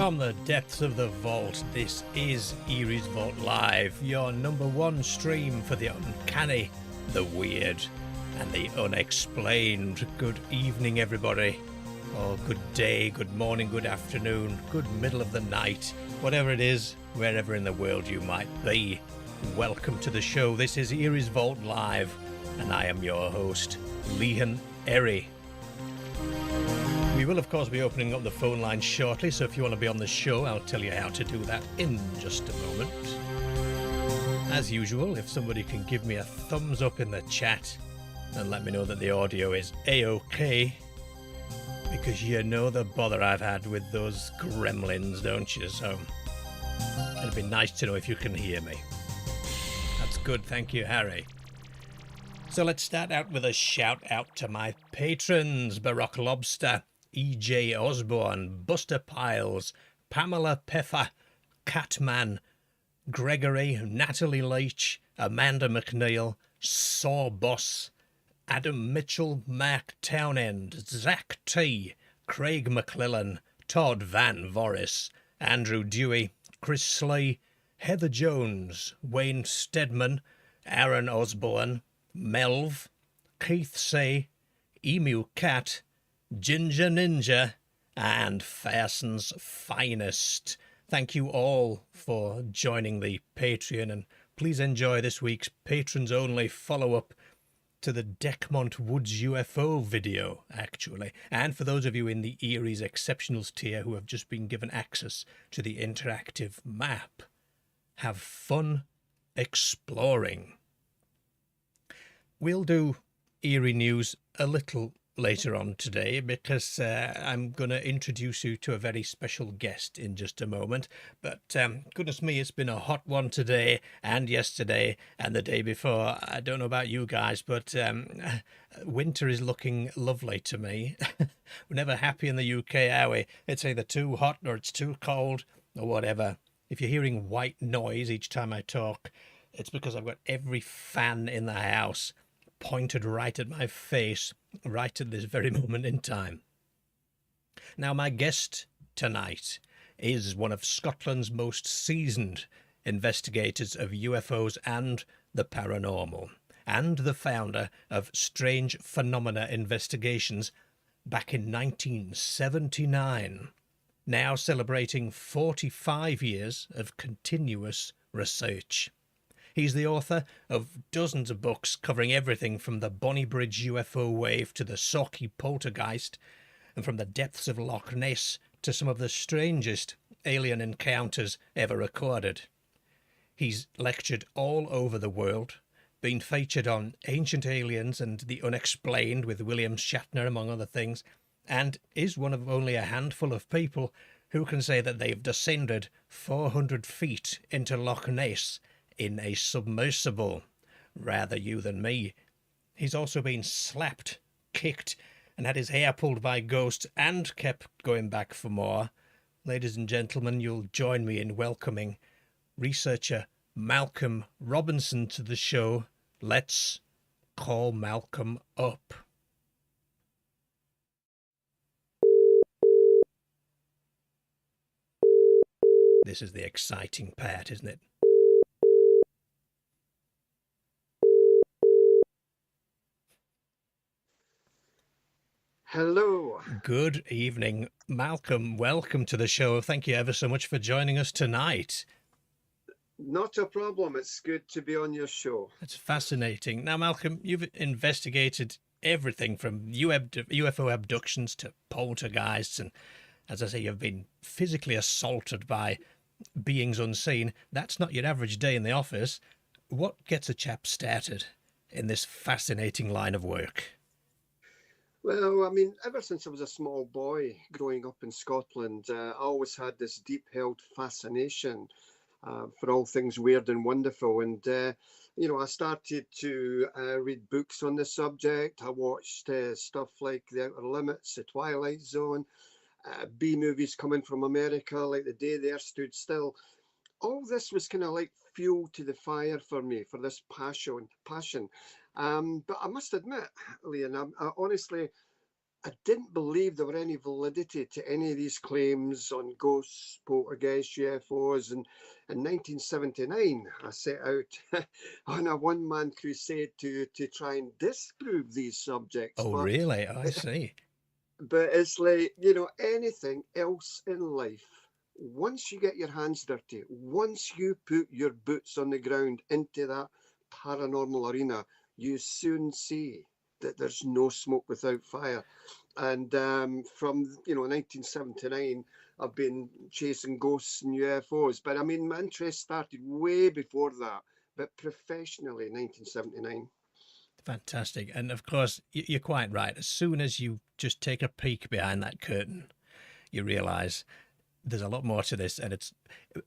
From the depths of the vault, this is Eerie's Vault Live, your #1 stream for the uncanny, the weird, and the unexplained. Good evening, everybody. Or good day, good morning, good afternoon, good middle of the night, whatever it is, wherever in the world you might be. Welcome to the show. This is Eerie's Vault Live, and I am your host, Eerie. We will, of course, be opening up the phone line shortly, so if you want to be on the show, I'll tell you how to do that in just a moment. As usual, if somebody can give me a thumbs up in the chat and let me know that the audio is A-OK, because you know the bother I've had with those gremlins, don't you? So it'd be nice to know if you can hear me. That's good, thank you, Harry. So let's start out with a shout out to my patrons: Baroque Lobster, E.J. Osborne, Buster Piles, Pamela Peffer, Catman, Gregory, Natalie Leach, Amanda McNeil, Saw Boss, Adam Mitchell, Mark Townend, Zach T, Craig McClellan, Todd Van Voris, Andrew Dewey, Chris Slee, Heather Jones, Wayne Stedman, Aaron Osborne, Melv, Keith Say, Emu Cat, Ginger Ninja, and Farson's Finest. Thank you all for joining the Patreon, and please enjoy this week's patrons-only follow-up to the Deckmont Woods UFO video, actually. And for those of you in the Eerie's Exceptionals tier who have just been given access to the interactive map, have fun exploring. We'll do Eerie news a little later on today because I'm going to introduce you to a very special guest in just a moment. But goodness me, it's been a hot one today and yesterday and the day before. I don't know about you guys, but winter is looking lovely to me. We're never happy in the UK, are we? It's either too hot or it's too cold or whatever. If you're hearing white noise each time I talk, it's because I've got every fan in the house pointed right at my face, right at this very moment in time. Now, my guest tonight is one of Scotland's most seasoned investigators of UFOs and the paranormal, and the founder of Strange Phenomena Investigations back in 1979, now celebrating 45 years of continuous research. He's the author of dozens of books covering everything from the Bonnybridge UFO wave to the Sawkey poltergeist, and from the depths of Loch Ness to some of the strangest alien encounters ever recorded. He's lectured all over the world, been featured on Ancient Aliens and the Unexplained with William Shatner, among other things, and is one of only a handful of people who can say that they've descended 400 feet into Loch Ness in a submersible. Rather you than me. He's also been slapped, kicked, and had his hair pulled by ghosts, and kept going back for more. Ladies and gentlemen, you'll join me in welcoming researcher Malcolm Robinson to the show. Let's call Malcolm up. This is the exciting part, isn't it? Hello. Good evening, Malcolm. Welcome to the show. Thank you ever so much for joining us tonight. Not a problem. It's good to be on your show. It's fascinating. Now, Malcolm, you've investigated everything from UFO abductions to poltergeists, and as I say, you've been physically assaulted by beings unseen. That's not your average day in the office. What gets a chap started in this fascinating line of work? Well, I mean, ever since I was a small boy growing up in Scotland, I always had this deep-held fascination for all things weird and wonderful. And, I started to read books on the subject. I watched stuff like The Outer Limits, The Twilight Zone, B-movies coming from America, like The Day the Earth Stood Still. All this was kind of like fuel to the fire for me, for this passion. But I must admit, Liam, I honestly I didn't believe there were any validity to any of these claims on ghosts, poltergeists, UFOs. And in 1979, I set out on a one-man crusade to try and disprove these subjects. Oh, really? Oh, I see. But it's like, you know, anything else in life, once you get your hands dirty, once you put your boots on the ground into that paranormal arena, you soon see that there's no smoke without fire. And from, you know, 1979, I've been chasing ghosts and UFOs. But I mean, my interest started way before that, but professionally, 1979. Fantastic. And of course, you're quite right. As soon as you just take a peek behind that curtain, you realize there's a lot more to this. And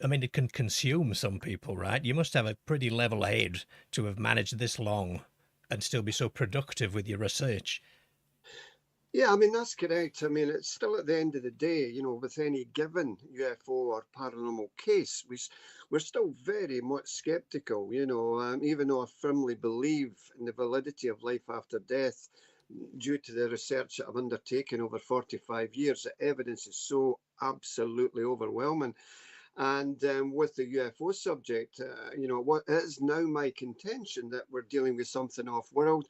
I mean, it can consume some people, right? You must have a pretty level head to have managed this long and still be so productive with your research. Yeah, I mean, that's correct. I mean, it's still at the end of the day, you know, with any given UFO or paranormal case, we're still very much skeptical, you know, even though I firmly believe in the validity of life after death due to the research that I've undertaken over 45 years. The evidence is so absolutely overwhelming. And with the UFO subject, you know, what is now my contention that we're dealing with something off world,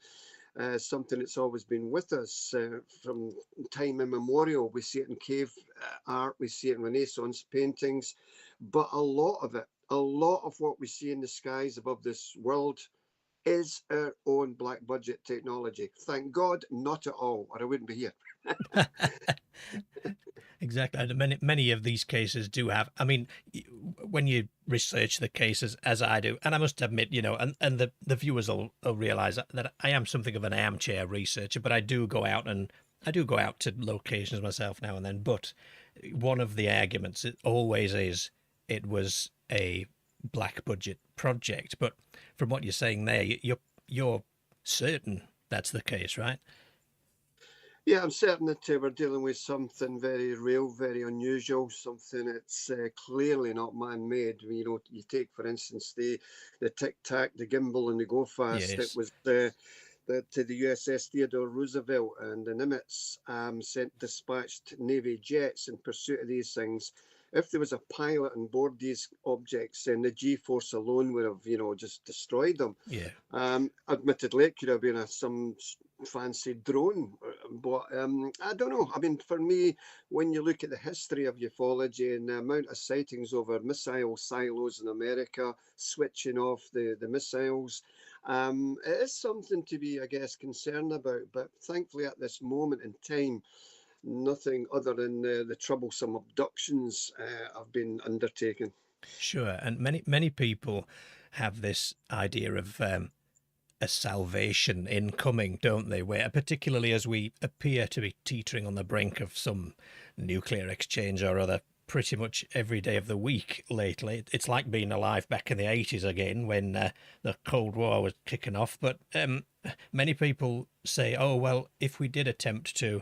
something that's always been with us from time immemorial. We see it in cave art, we see it in Renaissance paintings, but a lot of it, a lot of what we see in the skies above this world is our own black budget technology. Thank God, not at all, or I wouldn't be here. Exactly. And many of these cases do have, I mean, when you research the cases, as I do, and I must admit, you know, and the viewers will realize that I am something of an armchair researcher, but I do go out to locations myself now and then. But one of the arguments it always is it was a black budget project. But from what you're saying there, you're certain that's the case, right? Yeah, I'm certain that we're dealing with something very real, very unusual, something that's clearly not man-made. You know, you take, for instance, the Tic Tac, the gimbal, and the Go Fast. It Yes. was to the USS Theodore Roosevelt, and the Nimitz sent dispatched Navy jets in pursuit of these things. If there was a pilot on board these objects, then the G-force alone would have, you know, just destroyed them. Yeah. Admittedly, it could have been some fancy drone, but I don't know. I mean, for me, when you look at the history of ufology and the amount of sightings over missile silos in America, switching off the missiles, it is something to be, I guess, concerned about. But thankfully, at this moment in time, nothing other than the troublesome abductions have been undertaken. Sure. And many people have this idea of a salvation incoming, don't they? Where particularly as we appear to be teetering on the brink of some nuclear exchange or other pretty much every day of the week lately. It's like being alive back in the 80s again when the Cold War was kicking off. But many people say, oh, well, if we did attempt to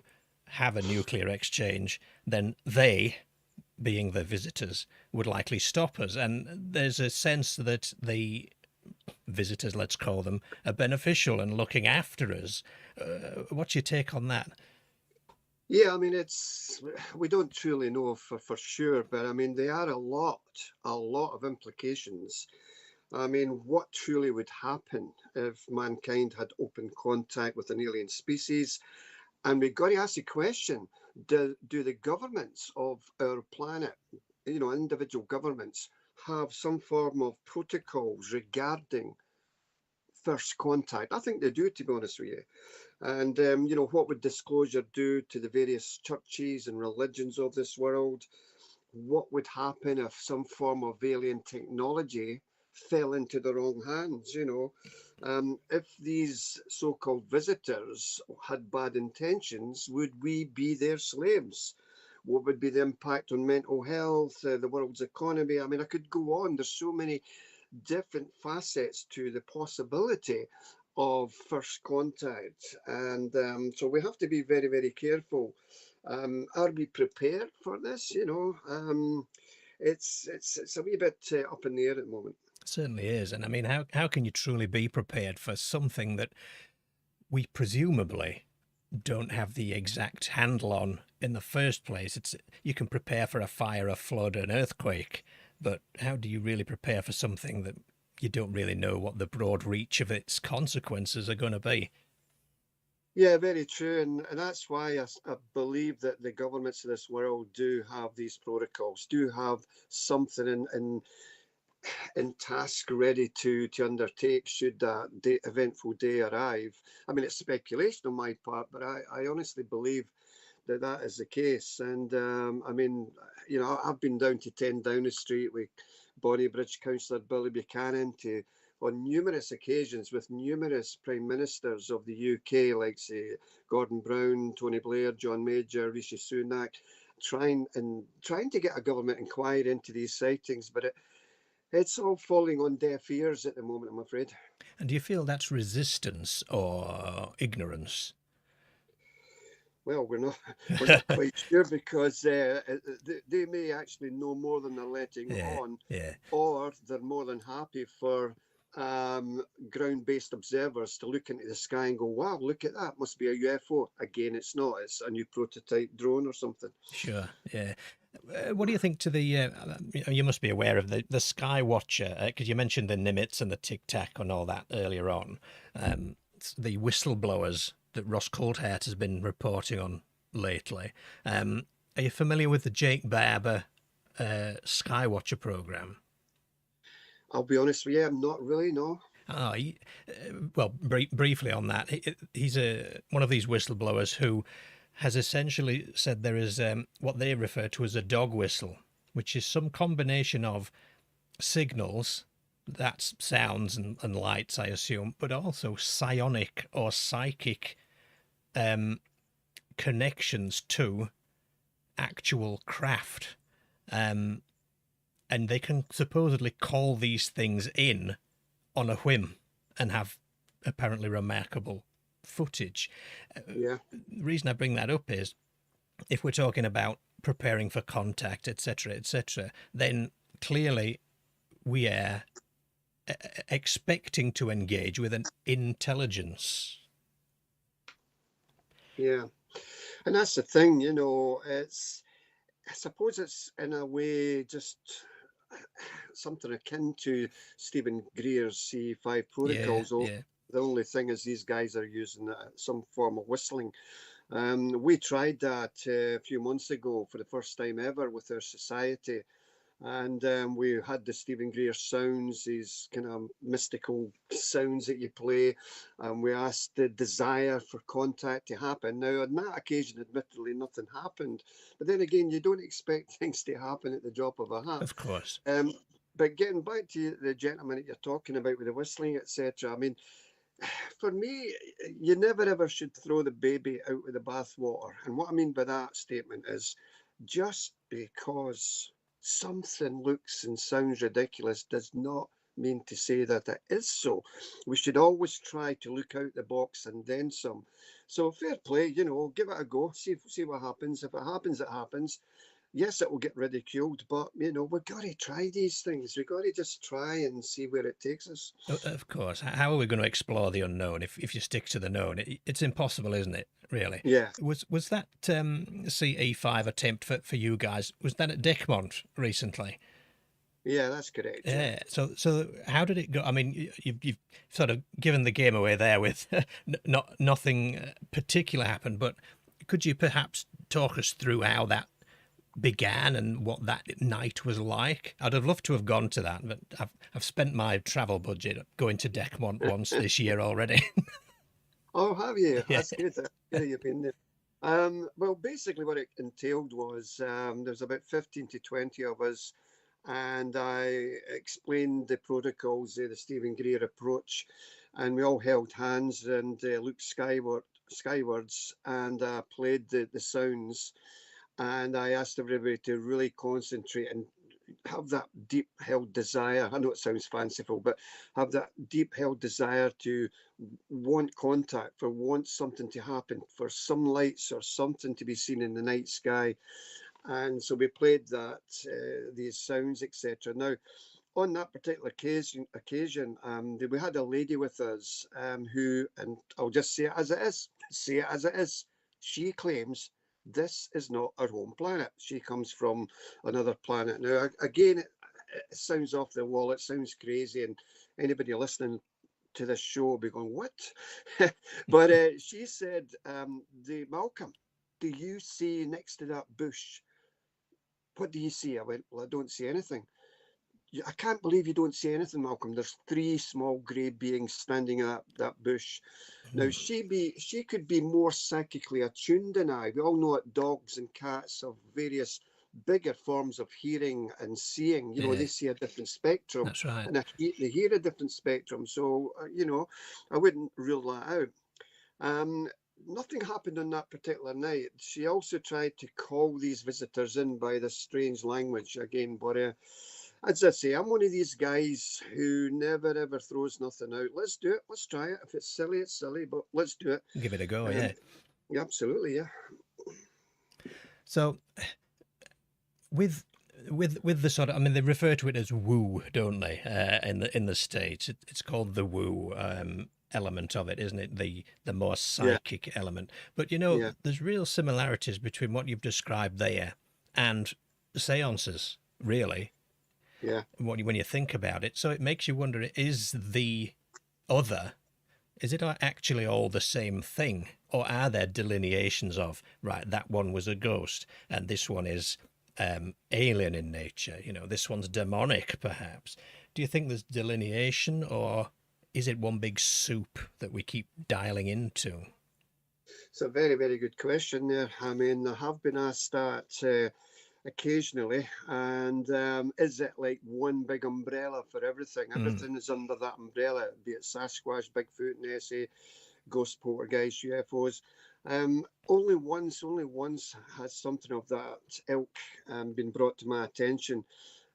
have a nuclear exchange, then they, being the visitors, would likely stop us. And there's a sense that the visitors, let's call them, are beneficial and looking after us. What's your take on that? Yeah, I mean, we don't truly know for sure, but I mean, there are a lot of implications. I mean, what truly would happen if mankind had open contact with an alien species? And we've got to ask the question, do the governments of our planet, you know, individual governments, have some form of protocols regarding first contact? I think they do, to be honest with you. And, you know, what would disclosure do to the various churches and religions of this world? What would happen if some form of alien technology fell into the wrong hands? You know, if these so-called visitors had bad intentions, would we be their slaves? What would be the impact on mental health, the world's economy? I mean, I could go on. There's so many different facets to the possibility of first contact, and so we have to be very, very careful. Are we prepared for this? You know, it's a wee bit up in the air at the moment. It certainly is. And I mean, how can you truly be prepared for something that we presumably don't have the exact handle on in the first place. You can prepare for a fire, a flood, an earthquake, but how do you really prepare for something that you don't really know what the broad reach of its consequences are going to be? Yeah, very true. And that's why I believe that the governments of this world do have these protocols, do have something in task ready to undertake should that eventful day arrive. I mean, it's speculation on my part, but I honestly believe that that is the case. And I mean, I've been down to 10 Downing Street with Bonnybridge Councillor Billy Buchanan on numerous occasions with numerous prime ministers of the UK, like say Gordon Brown, Tony Blair, John Major, Rishi Sunak, trying to get a government inquiry into these sightings, but it's all falling on deaf ears at the moment, I'm afraid. And do you feel that's resistance or ignorance? Well, we're not quite sure because they may actually know more than they're letting Yeah, on, yeah. or they're more than happy for ground-based observers to look into the sky and go, "Wow, look at that! Must be a UFO." Again, it's not. It's a new prototype drone or something. Sure, yeah. What do you think to the? You must be aware of the Sky Watcher because you mentioned the Nimitz and the Tic Tac and all that earlier on. The whistleblowers that Ross Coulthart has been reporting on lately. Are you familiar with the Jake Barber Sky Watcher program? I'll be honest with you, I'm not really, no. Oh, well, briefly on that, he's one of these whistleblowers who has essentially said there is what they refer to as a dog whistle, which is some combination of signals, that's sounds and lights, I assume, but also psionic or psychic connections to actual craft. And they can supposedly call these things in on a whim and have apparently remarkable footage. Yeah. The reason I bring that up is if we're talking about preparing for contact, etc., then clearly we are expecting to engage with an intelligence. Yeah. And that's the thing, I suppose it's in a way just something akin to Stephen Greer's C5 Yeah, protocols. yeah. The only thing is these guys are using some form of whistling. We tried that a few months ago for the first time ever with our society. And we had the Stephen Greer sounds, these kind of mystical sounds that you play. And we asked the desire for contact to happen. Now, on that occasion, admittedly, nothing happened. But then again, you don't expect things to happen at the drop of a hat. Of course. But getting back to the gentleman that you're talking about with the whistling, etc., I mean, for me, you never ever should throw the baby out with the bathwater. And what I mean by that statement is just because something looks and sounds ridiculous does not mean to say that it is so. We should always try to look out the box and then some. So fair play, give it a go, see what happens. If it happens, it happens. Yes, it will get ridiculed, but we've got to try these things. We've got to just try and see where it takes us. Of course. How are we going to explore the unknown if you stick to the known? It's impossible, isn't it? Really. Yeah. Was that CE5 attempt for you guys? Was that at Dickmont recently? Yeah, that's correct. Yeah. So how did it go? I mean, you've sort of given the game away there with nothing particular happened, but could you perhaps talk us through how that began and what that night was like? I'd have loved to have gone to that, but I've spent my travel budget going to Dickmont once this year already. Oh, have you? Yeah. That's good. You've been there. Well, basically what it entailed was there's about 15 to 20 of us, and I explained the protocols, the Stephen Greer approach, and we all held hands and looked skywards and played the sounds. And I asked everybody to really concentrate and have that deep held desire. I know it sounds fanciful, but have that deep held desire to want contact, for want something to happen, for some lights or something to be seen in the night sky. And so we played that, these sounds, etc. Now, on that particular occasion, we had a lady with us who, and I'll just say it as it is, she claims this is not our home planet. She comes from another planet. Now, again, it sounds off the wall, it sounds crazy, and anybody listening to this show will be going, what? But she said, Malcolm, do you see next to that bush? What do you see? I went, well, I don't see anything. I can't believe you don't see anything, Malcolm. There's 3 small grey beings standing at that bush. Now, she could be more psychically attuned than I. We all know that dogs and cats have various bigger forms of hearing and seeing. You know, they see a different spectrum. That's right. And they hear a different spectrum. So, you know, I wouldn't rule that out. Nothing happened on that particular night. She also tried to call these visitors in by this strange language again, but as I say, I'm one of these guys who never ever throws nothing out. Let's do it. Let's try it. If it's silly, but let's do it. Give it a go, yeah. Absolutely, yeah. So, with the sort of, I mean, they refer to it as woo, don't they? In the States, it's called the woo element of it, isn't it? The more psychic element. But you know, there's real similarities between what you've described there and seances, really. Yeah. When you think about it, so it makes you wonder: is it actually all the same thing, or are there delineations of right? That one was a ghost, and this one is alien in nature. You know, this one's demonic, perhaps. Do you think there's delineation, or is it one big soup that we keep dialing into? It's a very, very good question there. I mean, I have been asked that occasionally, and is it like one big umbrella for everything? Everything is under that umbrella, be it Sasquatch, Bigfoot, Nessie, ghost, poltergeist, UFOs. Only once has something of that ilk been brought to my attention,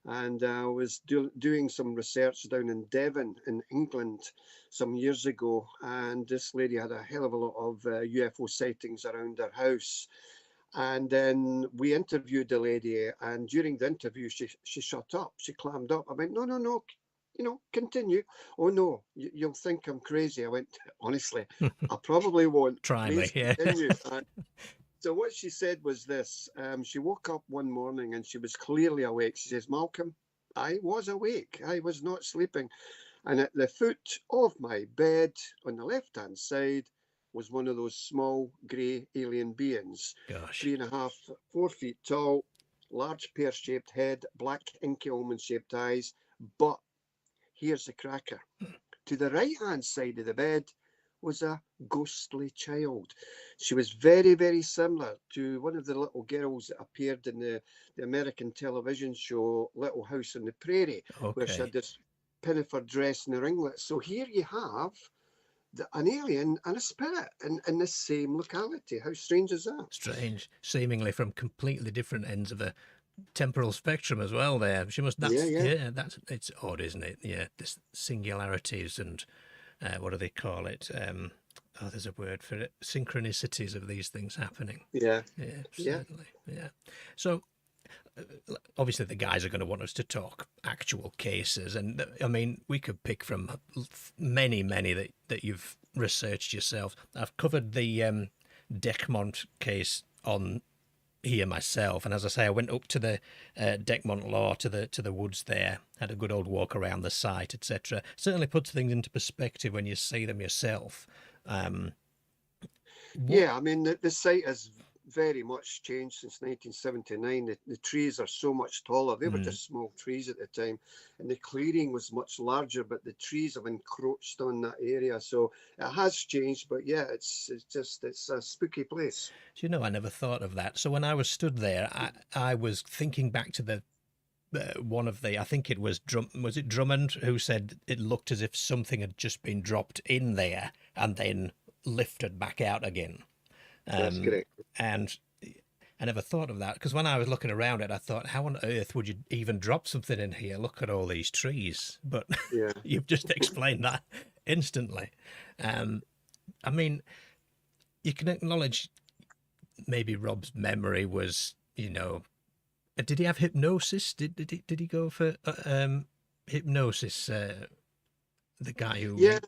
and I was doing some research down in Devon in England some years ago, and this lady had a hell of a lot of UFO sightings around her house. And then we interviewed the lady, and during the interview, she shut up. She clammed up. I went, no, you know, continue. Oh, no, you'll think I'm crazy. I went, honestly, I probably won't. Try Please me, yeah. continue. So what she said was this. She woke up one morning and she was clearly awake. She says, Malcolm, I was awake. I was not sleeping. And at the foot of my bed on the left-hand side was one of those small grey alien beings. Gosh. 3.5, 4 feet tall, large pear-shaped head, black inky almond-shaped eyes. But here's the cracker. To the right-hand side of the bed was a ghostly child. She was very, very similar to one of the little girls that appeared in the American television show Little House on the Prairie, where she had this pinafore dress and her ringlets. So here you have an alien and a spirit in the same locality. How strange is that? Strange, seemingly from completely different ends of the temporal spectrum as well. There, she must. That's it's odd, isn't it? Yeah, this singularities and what do they call it? There's a word for it. Synchronicities of these things happening. Yeah, certainly. Yeah. So obviously the guys are going to want us to talk actual cases, and I mean we could pick from many that you've researched yourself. I've covered the Decmont case on here myself, and as I say, I went up to the Decmont Law, to the woods there, had a good old walk around the site, etc. Certainly puts things into perspective when you see them yourself. Yeah, I mean the site has very much changed since 1979. The trees are so much taller. They were just small trees at the time, and the clearing was much larger, but the trees have encroached on that area. So it has changed, but yeah, it's a spooky place. You know, I never thought of that. So when I was stood there, I was thinking back to the one of the, I think it was Drummond, who said it looked as if something had just been dropped in there and then lifted back out again. That's correct. And I never thought of that, because when I was looking around it, I thought, how on earth would you even drop something in here? Look at all these trees. But yeah. You've just explained that instantly. I mean, you can acknowledge maybe Rob's memory was, you know, did he have hypnosis? Did he go for hypnosis, the guy who... Yeah,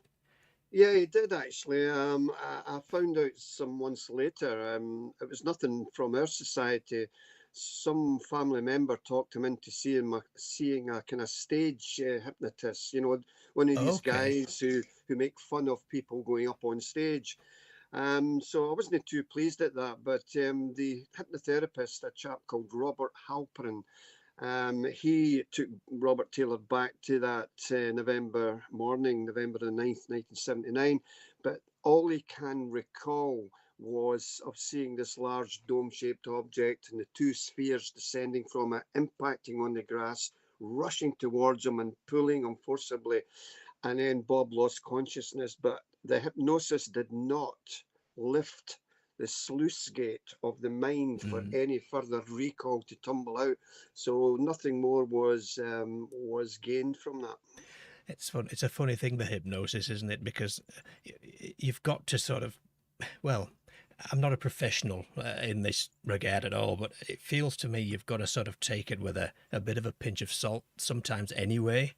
yeah, he did actually. I found out some months later. It was nothing from our society. Some family member talked him into seeing a kind of stage hypnotist. You know, one of these Okay. guys who make fun of people going up on stage. So I wasn't too pleased at that. But the hypnotherapist, a chap called Robert Halperin, he took Robert Taylor back to that November morning, November the 9th, 1979. But all he can recall was of seeing this large dome-shaped object and the two spheres descending from it, impacting on the grass, rushing towards him and pulling him forcibly. And then Bob lost consciousness, but the hypnosis did not lift the sluice gate of the mind for any further recall to tumble out. So nothing more was gained from that. It's fun. It's a funny thing, the hypnosis, isn't it? Because you've got to sort of, well, I'm not a professional in this regard at all, but it feels to me you've got to sort of take it with a bit of a pinch of salt sometimes anyway.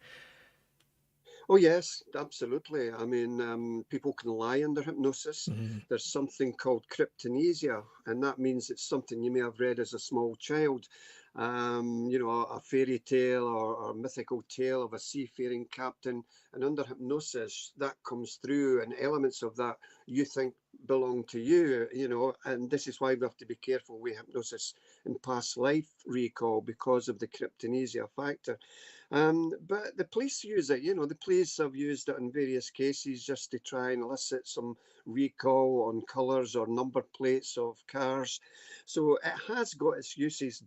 Oh, yes, absolutely. I mean, people can lie under hypnosis. There's something called cryptonesia, and that means it's something you may have read as a small child. You know, a fairy tale or mythical tale of a seafaring captain. And under hypnosis, that comes through, and elements of that you think belong to you, you know. And this is why we have to be careful with hypnosis and past life recall because of the cryptonesia factor. But the police use it, you know, the police have used it in various cases just to try and elicit some recall on colours or number plates of cars. So it has got its uses,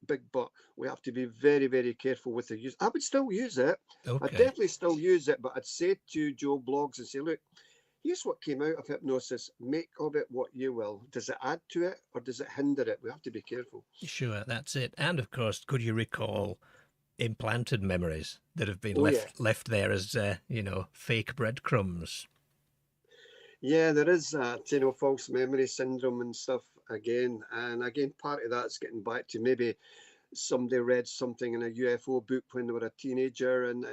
big but, we have to be very, very careful with the use. I would still use it. I'd Okay. definitely still use it, but I'd say to Joe Blogs and say, look, here's what came out of hypnosis. Make of it what you will. Does it add to it or does it hinder it? We have to be careful. Sure, that's it. And of course, could you recall implanted memories that have been Oh, yeah. left there as fake breadcrumbs? Yeah, there is that, you know, false memory syndrome and stuff again. And again, part of that's getting back to maybe somebody read something in a UFO book when they were a teenager and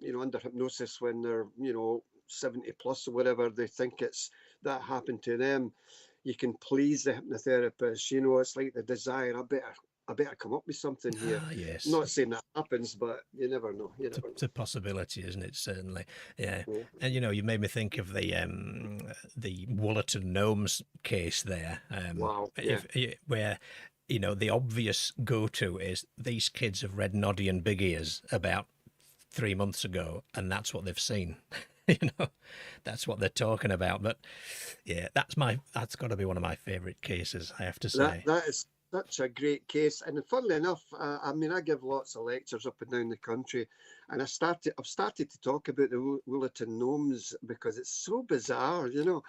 you know, under hypnosis when they're, you know, 70 plus or whatever, they think it's that happened to them. You can please the hypnotherapist, you know, it's like the desire, I better come up with something here. Ah, I'm yes. not saying that happens, but you never know. You It's a, never it's a possibility, isn't it? Certainly, yeah. know. And you made me think of the Woolen Gnomes case there, Wow. Yeah. where the obvious go-to is these kids have read Noddy and Big Ears about 3 months ago, and that's what they've seen. That's what they're talking about. But yeah, that's got to be one of my favourite cases, I have to say. That is such a great case, and funnily enough, I mean, I give lots of lectures up and down the country, and I've started to talk about the Woolen Gnomes because it's so bizarre, you know,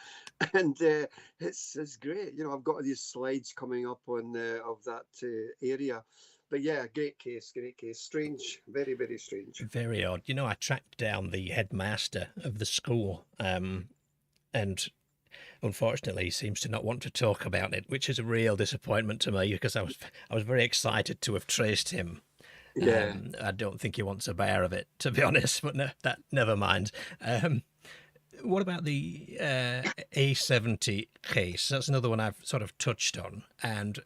and it's great. You know, I've got these slides coming up on of that area, but yeah, great case, strange, very, very strange. Very odd. I tracked down the headmaster of the school, and unfortunately, he seems to not want to talk about it, which is a real disappointment to me because I was very excited to have traced him. Yeah. I don't think he wants a bear of it, to be honest. But never mind. What about the A70 case? That's another one I've sort of touched on, and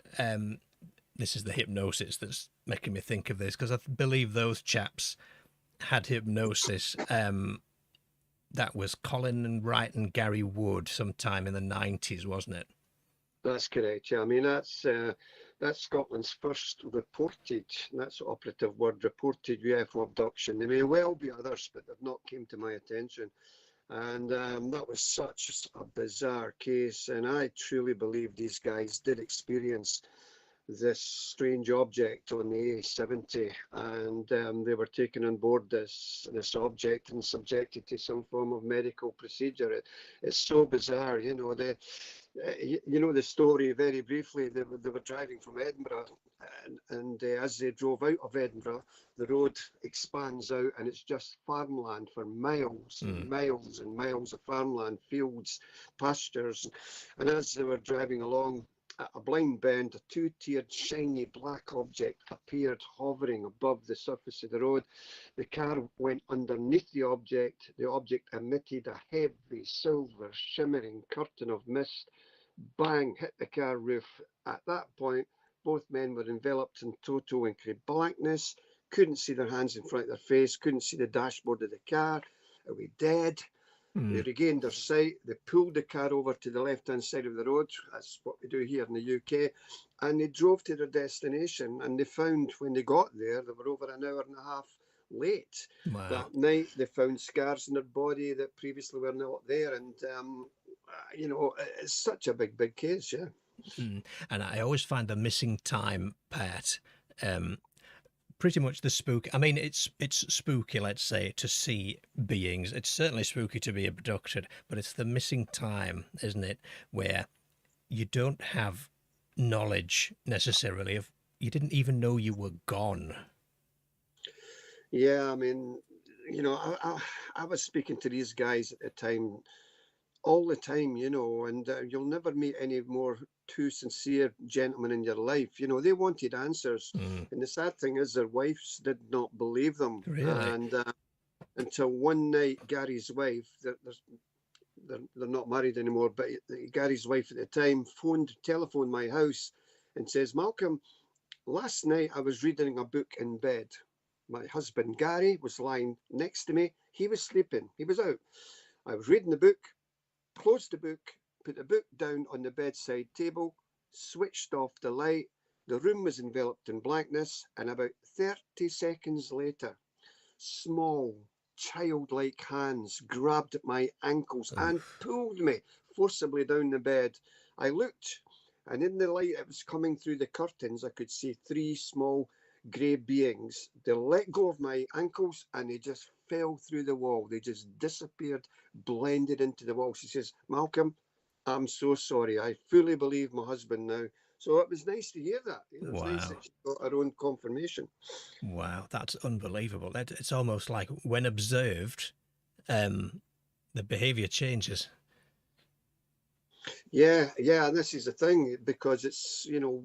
this is the hypnosis that's making me think of this because I believe those chaps had hypnosis. That was Colin and Wright and Gary Wood sometime in the 90s, wasn't it? That's correct. Yeah, I mean that's Scotland's first reported, that's the operative word, reported UFO abduction. There may well be others, but they've not came to my attention. And that was such a bizarre case, and I truly believe these guys did experience this strange object on the A70, and they were taken on board this object and subjected to some form of medical procedure. It's so bizarre, you know. The story very briefly. They were driving from Edinburgh, and as they drove out of Edinburgh, the road expands out, and it's just farmland for miles and miles and miles of farmland, fields, pastures, and as they were driving along, At a blind bend, a two-tiered shiny black object appeared hovering above the surface of the road. The car went underneath the object. The object emitted a heavy, silver, shimmering curtain of mist. Bang, hit the car roof. At that point, both men were enveloped in total and complete blackness, couldn't see their hands in front of their face, couldn't see the dashboard of the car. Are we dead? They regained their sight. They pulled the car over to the left-hand side of the road. That's what we do here in the UK. And they drove to their destination. And they found when they got there, they were over an hour and a half late. Wow. That night, they found scars in their body that previously were not there. And, you know, it's such a big, big case, yeah. And I always find the missing time part pretty much the spook. I mean, it's spooky, let's say, to see beings. It's certainly spooky to be abducted, but it's the missing time, isn't it, where you don't have knowledge necessarily of, you didn't even know you were gone. Yeah, I mean, you know, I was speaking to these guys at the time, all the time, you know, and you'll never meet any more two sincere gentlemen in your life. You know, they wanted answers. And the sad thing is their wives did not believe them. Really? And until one night, Gary's wife, they're not married anymore, but Gary's wife at the time telephoned my house and says, Malcolm, last night I was reading a book in bed. My husband, Gary, was lying next to me. He was sleeping. He was out. I was reading the book, closed the book, put the book down on the bedside table, switched off the light. The room was enveloped in blackness, and about 30 seconds later, small, childlike hands grabbed at my ankles and pulled me forcibly down the bed. I looked, and in the light that was coming through the curtains, I could see three small grey beings. They let go of my ankles and they just fell through the wall. They just disappeared, blended into the wall. She says, Malcolm, I'm so sorry. I fully believe my husband now. So it was nice to hear that. You know, it's nice that she got her own confirmation. Wow, that's unbelievable. It's almost like when observed, the behaviour changes. Yeah, and this is the thing, because it's, you know,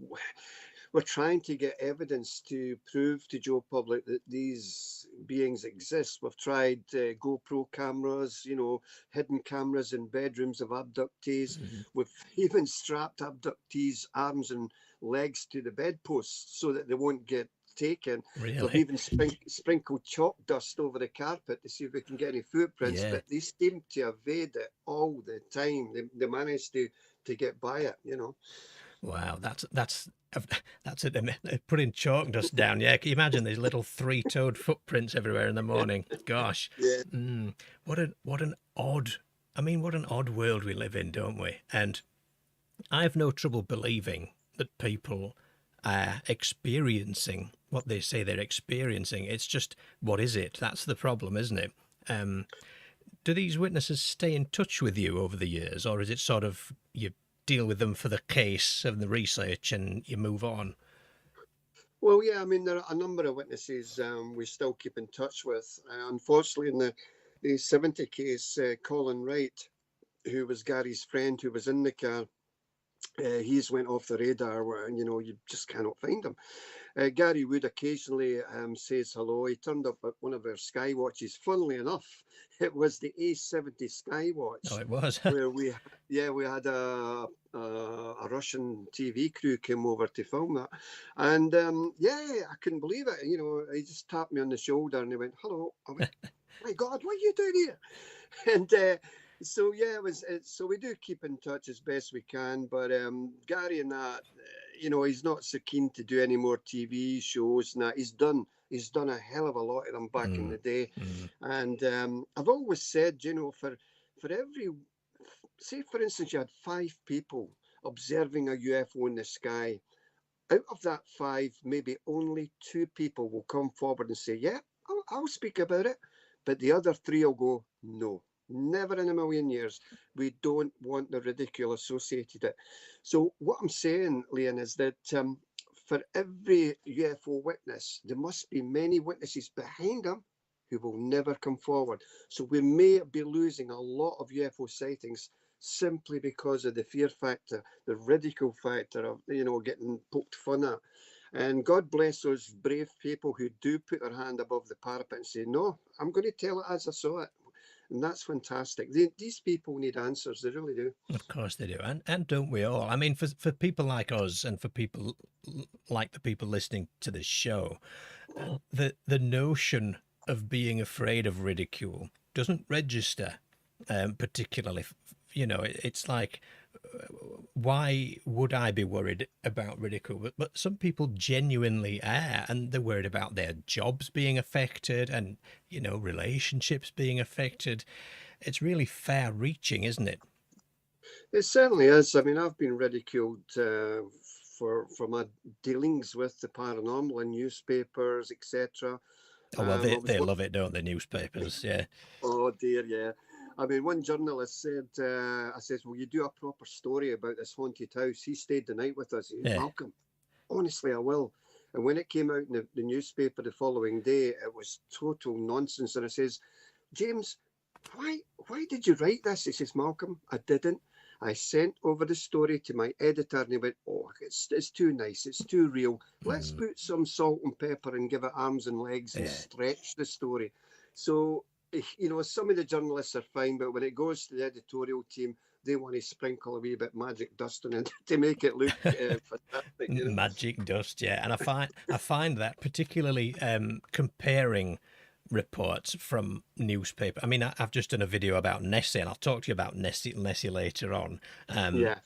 we're trying to get evidence to prove to Joe public that these beings exist. We've tried GoPro cameras, you know, hidden cameras in bedrooms of abductees. We've even strapped abductees' arms and legs to the bedposts so that they won't get taken. Really? We've even sprinkled chalk dust over the carpet to see if we can get any footprints, but they seem to evade it all the time. They manage to get by it, you know. Wow, that's it. Putting chalk dust down. Yeah, can you imagine these little three-toed footprints everywhere in the morning? Gosh. Yeah. What an odd world we live in, don't we? And I have no trouble believing that people are experiencing what they say they're experiencing. It's just, what is it? That's the problem, isn't it? Do these witnesses stay in touch with you over the years, or is it sort of you deal with them for the case and the research and you move on? Well, yeah, I mean, there are a number of witnesses we still keep in touch with. Unfortunately, in the 70 case, Colin Wright, who was Gary's friend who was in the car, he's went off the radar, and, you know, you just cannot find him. Gary would occasionally says hello. He turned up at one of our sky watches. Funnily enough, it was the A70 sky watch. Oh, it was. Where we had a Russian TV crew came over to film that, and I couldn't believe it. You know, he just tapped me on the shoulder and he went, "Hello." I went, "My God, what are you doing here?" And so yeah, so we do keep in touch as best we can. But Gary and that, you know, he's not so keen to do any more TV shows. Now he's done a hell of a lot of them back in the day. And I've always said, you know, for every, say for instance, you had 5 people observing a UFO in the sky. Out of that 5, maybe only 2 people will come forward and say, "Yeah, I'll speak about it," but the other 3 will go, "No. Never in a million years. We don't want the ridicule associated it." So what I'm saying, Liam, is that for every UFO witness, there must be many witnesses behind them who will never come forward. So we may be losing a lot of UFO sightings simply because of the fear factor, the ridicule factor of, getting poked fun at. And God bless those brave people who do put their hand above the parapet and say, no, I'm going to tell it as I saw it. And that's fantastic. These people need answers. They really do. Of course they do. And don't we all? I mean, for people like us and for people like the people listening to this show, the notion of being afraid of ridicule doesn't register particularly. It's like, why would I be worried about ridicule? But some people genuinely are, and they're worried about their jobs being affected and, relationships being affected. It's really far-reaching, isn't it? It certainly is. I mean, I've been ridiculed for my dealings with the paranormal in newspapers, etc. Oh, well, they love it, don't they, newspapers? Yeah. Oh dear, yeah. I mean, one journalist said, I says, will you do a proper story about this haunted house? He stayed the night with us. He said, Yeah. Malcolm, honestly, I will. And when it came out in the newspaper the following day, it was total nonsense. And I says, James, why did you write this? He says, Malcolm, I didn't. I sent over the story to my editor and he went, oh, it's too nice. It's too real. Let's put some salt and pepper and give it arms and legs and stretch the story. So, some of the journalists are fine, but when it goes to the editorial team, they want to sprinkle a wee bit magic dust on it to make it look fantastic. Magic dust, yeah. And I find that particularly comparing reports from newspaper. I mean, I've just done a video about Nessie, and I'll talk to you about Nessie later on.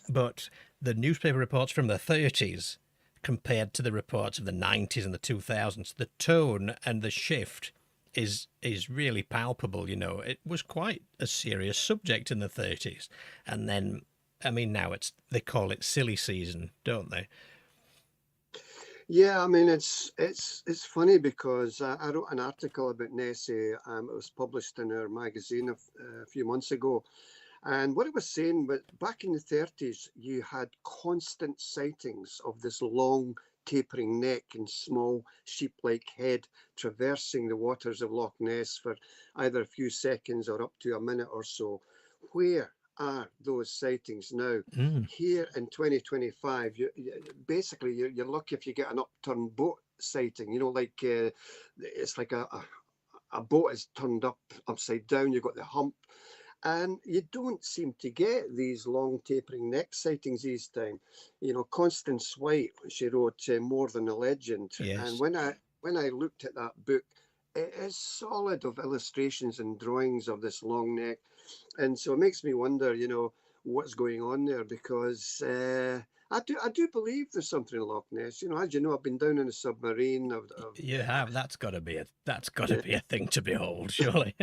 But the newspaper reports from the 30s compared to the reports of the 90s and the 2000s, the tone and the shift is really palpable. It was quite a serious subject in the 30s, and then, I mean, now they call it silly season, don't they? Yeah, I mean, it's funny because I wrote an article about Nessie. It was published in our magazine a few months ago. And what it was saying, but back in the 30s, you had constant sightings of this long tapering neck and small sheep-like head traversing the waters of Loch Ness for either a few seconds or up to a minute or so. Where are those sightings now? Here in 2025, you're lucky if you get an upturned boat sighting. It's like a boat is turned upside down. You've got the hump, and you don't seem to get these long tapering neck sightings these time. Constance White, she wrote More Than a Legend, Yes. and when I looked at that book, it is solid of illustrations and drawings of this long neck. And so it makes me wonder, what's going on there, because I do believe there's something in Loch Ness. As you know, I've been down in a submarine. You have. That's got to be a thing to behold, surely.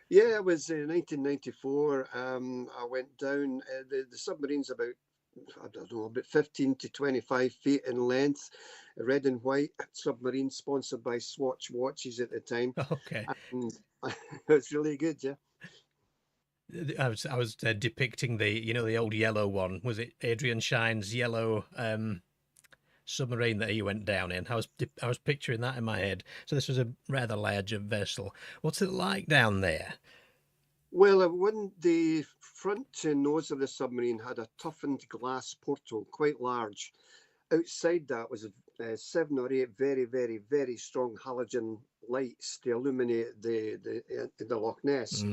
Yeah, it was in 1994. I went down. The submarine's about, I don't know, about 15 to 25 feet in length, red and white submarine, sponsored by Swatch watches at the time. Okay. And it's really good, yeah. I was depicting the old yellow one. Was it Adrian Shine's yellow submarine that he went down in? I was picturing that in my head. So this was a rather larger vessel. What's it like down there? Well, when the front nose of the submarine had a toughened glass portal, quite large. Outside that was 7 or 8 very, very, very strong halogen lights to illuminate the Loch Ness.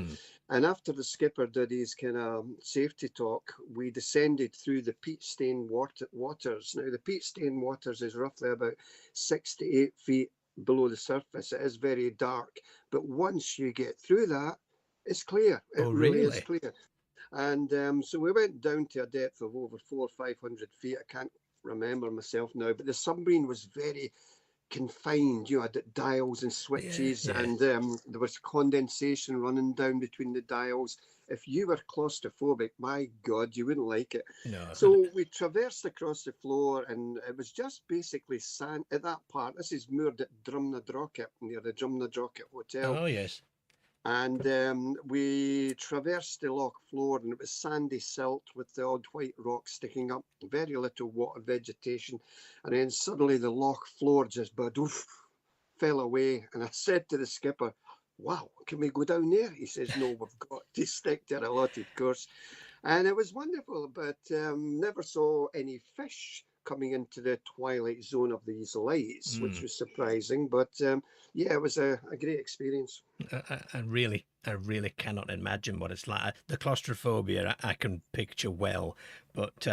And after the skipper did his kind of safety talk, we descended through the peat-stained waters. Now, the peat-stained waters is roughly about 6 to 8 feet below the surface. It is very dark. But once you get through that, it's clear. It really is clear. And so we went down to a depth of over 400 or 500 feet. I can't remember myself now, but the submarine was very confined. You had dials and switches, and there was condensation running down between the dials. If you were claustrophobic, my God, you wouldn't like it. No. So we traversed across the floor, and it was just basically sand at that part. This is moored at Drumnadrochit, near the Drumnadrochit Hotel. Oh, yes. And we traversed the loch floor, and it was sandy silt with the odd white rock sticking up, very little water vegetation. And then suddenly the loch floor just fell away. And I said to the skipper, wow, can we go down there? He says, no, we've got to stick to our allotted course. And it was wonderful, but never saw any fish coming into the twilight zone of these lights, which was surprising. But yeah, it was a great experience. I really cannot imagine what it's like. The claustrophobia I can picture well, but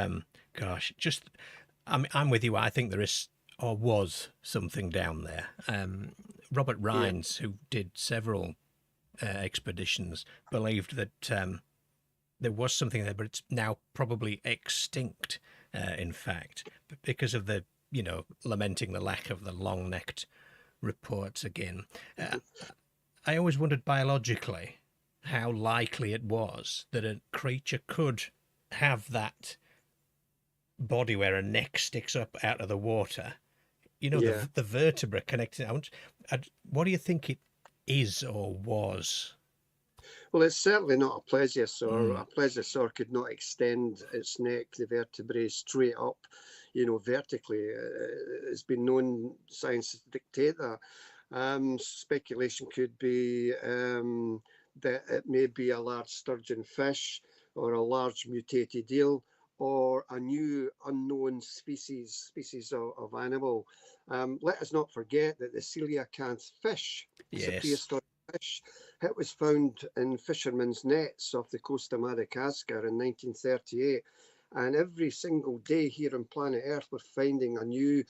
gosh, just I'm with you. I think there is or was something down there. Robert Rhines, who did several expeditions, believed that there was something there, but it's now probably extinct. In fact, because of the lamenting the lack of the long-necked reports again. I always wondered biologically how likely it was that a creature could have that body where a neck sticks up out of the water. The vertebra connected. What do you think it is or was? Well, it's certainly not a plesiosaur. A plesiosaur could not extend its neck, the vertebrae, straight up, vertically. It's been known, science dictate that. Speculation could be that it may be a large sturgeon fish or a large mutated eel or a new unknown species of animal. Let us not forget that the coelacanth fish is a prehistoric fish. It was found in fishermen's nets off the coast of Madagascar in 1938. And every single day here on planet Earth, we're finding a new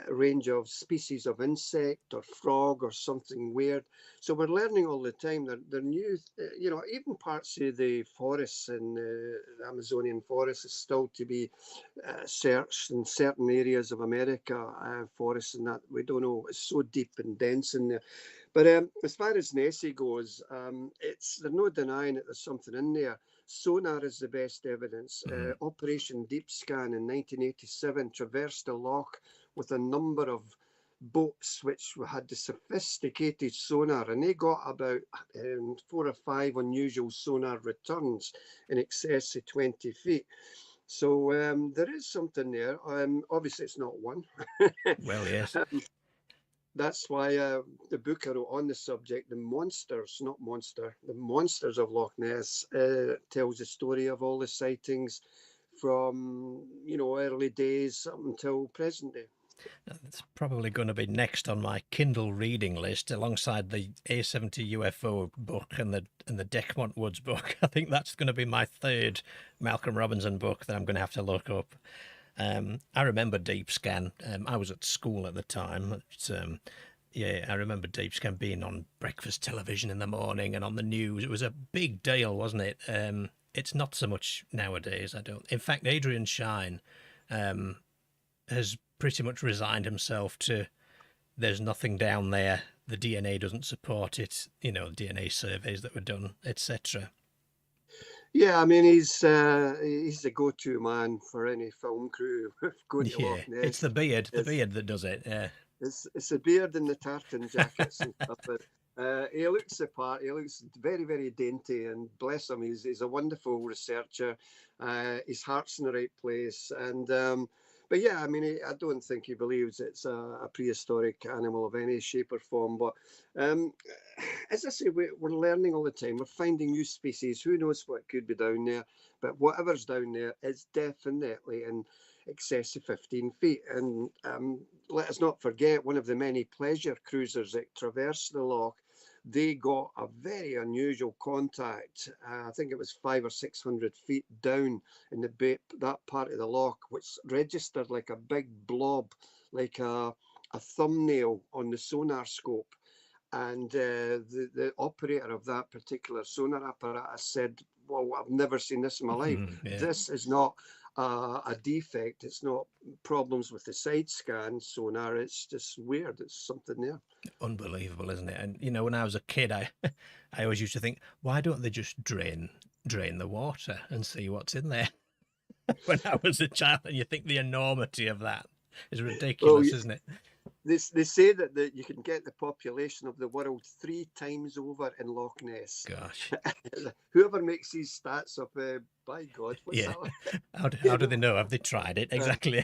range of species of insect or frog or something weird. So we're learning all the time. They're new, even parts of the forests in the Amazonian forest is still to be searched in certain areas of America, forests and that. We don't know. It's so deep and dense in there. But as far as Nessie goes, there's no denying that there's something in there. Sonar is the best evidence. Operation Deep Scan in 1987 traversed the loch with a number of boats which had the sophisticated sonar, and they got about 4 or 5 unusual sonar returns in excess of 20 feet. So there is something there. Obviously, it's not one. Well, yes. That's why the book I wrote on the subject, The Monsters of Loch Ness, tells the story of all the sightings from, early days up until present day. It's probably going to be next on my Kindle reading list alongside the A70 UFO book and the Decmont Woods book. I think that's going to be my third Malcolm Robinson book that I'm going to have to look up. I remember Deep Scan. I was at school at the time. I remember Deep Scan being on breakfast television in the morning and on the news. It was a big deal, wasn't it? It's not so much nowadays, I don't. In fact, Adrian Shine has pretty much resigned himself to there's nothing down there. The DNA doesn't support it. DNA surveys that were done, etc. Yeah, I mean, he's the go-to man for any film crew going to Loch Ness. It's the beard that does it. Yeah, it's the beard and the tartan jackets and stuff. But he looks the part. He looks very, very dainty, and bless him, he's a wonderful researcher. His heart's in the right place, and but yeah, I mean, I don't think he believes it's a prehistoric animal of any shape or form. But as I say, we're learning all the time. We're finding new species. Who knows what could be down there? But whatever's down there is definitely in excess of 15 feet. And let us not forget, one of the many pleasure cruisers that traversed the loch, they got a very unusual contact. I think it was 500 or 600 feet down in that part of the loch, which registered like a big blob, like a thumbnail on the sonar scope. And the operator of that particular sonar apparatus said, well, I've never seen this in my life. This is not a defect. It's not problems with the side scan sonar. It's just weird. It's something there. Unbelievable, isn't it? And when I was a kid, I always used to think, why don't they just drain the water and see what's in there? When I was a child, and you think the enormity of that is ridiculous, isn't it? They say that you can get the population of the world 3 times over in Loch Ness. Gosh. Whoever makes these stats up, by God, what's that like? How do they know? Have they tried it? Exactly.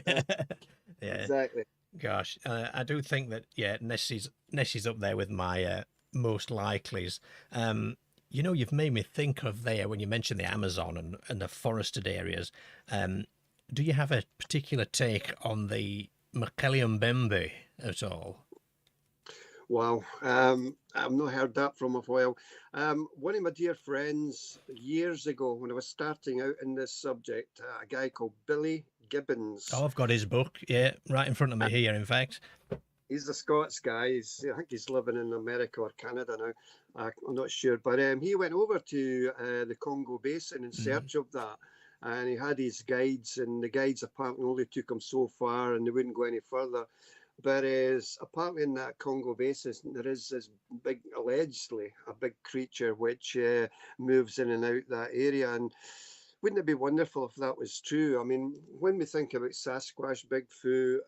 Exactly. Gosh, I do think that Nessie's up there with my most likelies. You've made me think of there when you mentioned the Amazon and the forested areas. Do you have a particular take on the Mbembe at all? Wow, I've not heard that from a while. One of my dear friends years ago, when I was starting out in this subject, a guy called Billy Gibbons. Oh, I've got his book, yeah, right in front of me here, in fact. He's a Scots guy. I think he's living in America or Canada now. I'm not sure. But he went over to the Congo Basin in search of that. And he had his guides, and the guides apparently only took him so far and they wouldn't go any further. But apparently in that Congo Basin, there is this big, allegedly, a big creature which moves in and out that area. And wouldn't it be wonderful if that was true? I mean, when we think about Sasquatch, Bigfoot,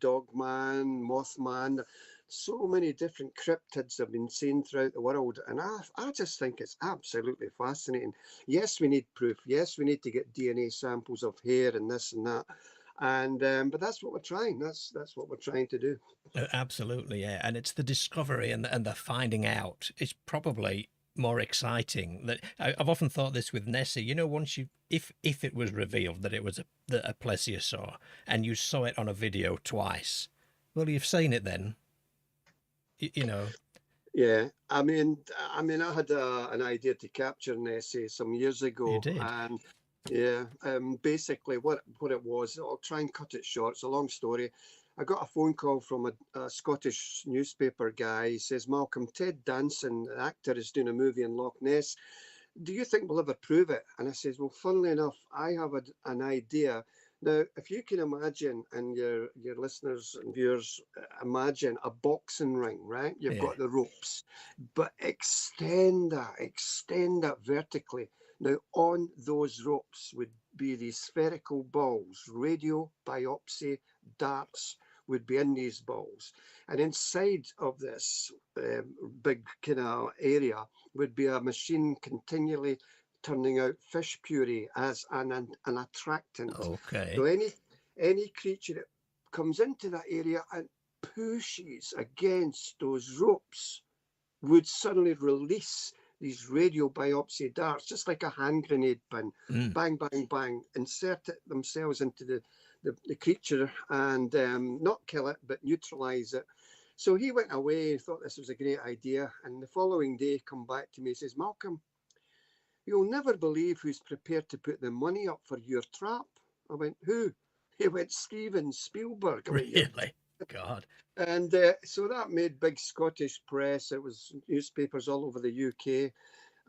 Dogman, Mothman, so many different cryptids have been seen throughout the world. And I just think it's absolutely fascinating. Yes, we need proof. Yes, we need to get DNA samples of hair and this and that. And but that's what we're trying. That's what we're trying to do. Absolutely, yeah. And it's the discovery and the finding out. It's probably more exciting. That I've often thought this with Nessie. Once if it was revealed that it was a plesiosaur and you saw it on a video twice, well, you've seen it then. Yeah, I mean, I had an idea to capture Nessie some years ago. You did? And yeah, basically what it was, I'll try and cut it short. It's a long story. I got a phone call from a Scottish newspaper guy. He says, Malcolm, Ted Danson, the actor, is doing a movie in Loch Ness. Do you think we'll ever prove it? And I says, well, funnily enough, I have an idea. Now, if you can imagine, and your listeners and viewers imagine a boxing ring, right? You've got the ropes, but extend that vertically. Now, on those ropes would be these spherical balls, radio biopsy darts would be in these balls. And inside of this big kind of area would be a machine continually turning out fish puree as an attractant. Okay. So any creature that comes into that area and pushes against those ropes would suddenly release these radio biopsy darts, just like a hand grenade pin. Bang, bang, bang, insert it themselves into the creature and not kill it, but neutralize it. So he went away and thought this was a great idea. And the following day, come back to me, he says, Malcolm, you'll never believe who's prepared to put the money up for your trap. I went, who? He went, Steven Spielberg. I went, really? God. And so that made big Scottish press. It was newspapers all over the UK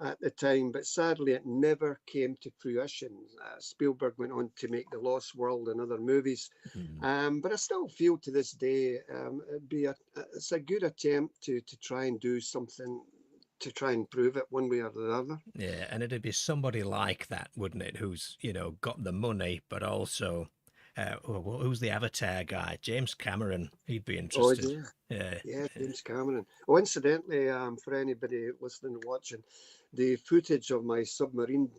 at the time, but sadly it never came to fruition. Spielberg went on to make The Lost World and other movies. But I still feel to this day it's a good attempt to try and do something to try and prove it one way or the other. Yeah, and it'd be somebody like that, wouldn't it? Who's, got the money, but also, who's the Avatar guy? James Cameron. He'd be interested. Oh, yeah, James Cameron. Oh, incidentally, for anybody listening and watching, the footage of my submarine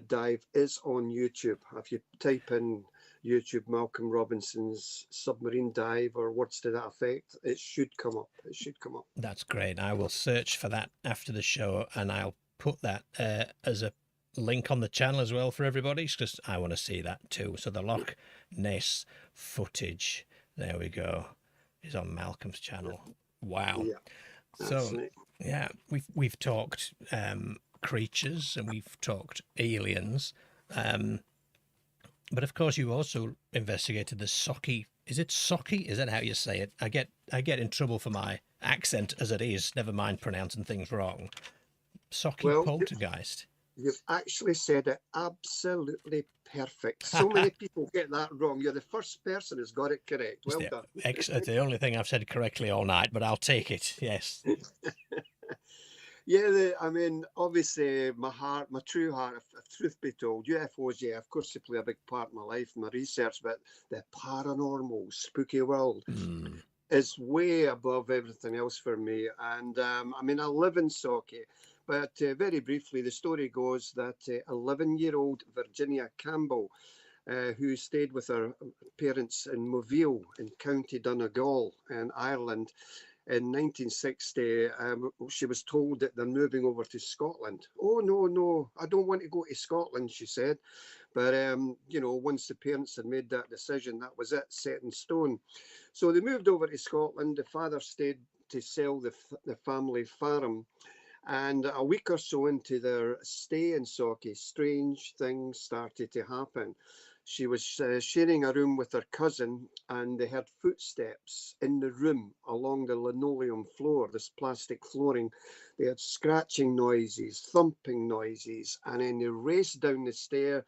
dive is on YouTube. If you type in YouTube Malcolm Robinson's submarine dive or words to that effect, it should come up. That's great. I will search for that after the show, and I'll put that as a link on the channel as well for everybody, because I want to see that too. So the Loch Ness footage, there we go, is on Malcolm's channel. Wow. Yeah, so yeah, we've talked creatures and we've talked aliens. But of course, you also investigated the Socky. Is it Socky? Is that how you say it? I get in trouble for my accent as it is. Never mind pronouncing things wrong. Socky poltergeist. You've actually said it absolutely perfect. So many people get that wrong. You're the first person who's got it correct. Well done. It's the only thing I've said correctly all night, but I'll take it. Yes. Yeah, I mean, obviously, my true heart, if truth be told, UFOs, yeah, of course, they play a big part in my life, my research, but the paranormal, spooky world is way above everything else for me. And I mean, I live in Socky, but very briefly, the story goes that 11-year-old Virginia Campbell, who stayed with her parents in Moville in County Donegal in Ireland, in 1960, she was told that they're moving over to Scotland. Oh, no, no, I don't want to go to Scotland, she said. But, you know, once the parents had made that decision, that was it, set in stone. So they moved over to Scotland. The father stayed to sell the family farm. And a week or so into their stay in Sauchie, strange things started to happen. She was sharing a room with her cousin, and they heard footsteps in the room along the linoleum floor, this plastic flooring. They had scratching noises, thumping noises, and then they raced down the stair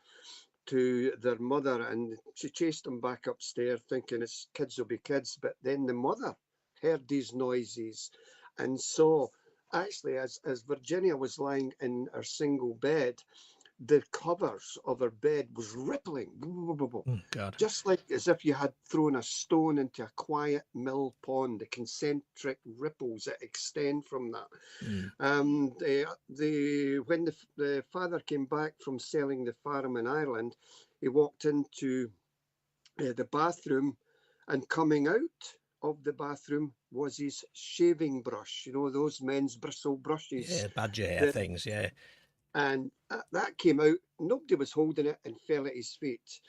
to their mother, and she chased them back upstairs thinking it's kids will be kids. But then the mother heard these noises and saw, actually, as Virginia was lying in her single bed, the covers of her bed was rippling, Oh, God. just like as if you had thrown a stone into a quiet mill pond, the concentric ripples that extend from that. When the father came back from selling the farm in Ireland, he walked into the bathroom, and coming out of the bathroom was his shaving brush, you know, those men's bristle brushes. Yeah, badger hair that things, yeah. And that came out. Nobody was holding it and fell at his feet.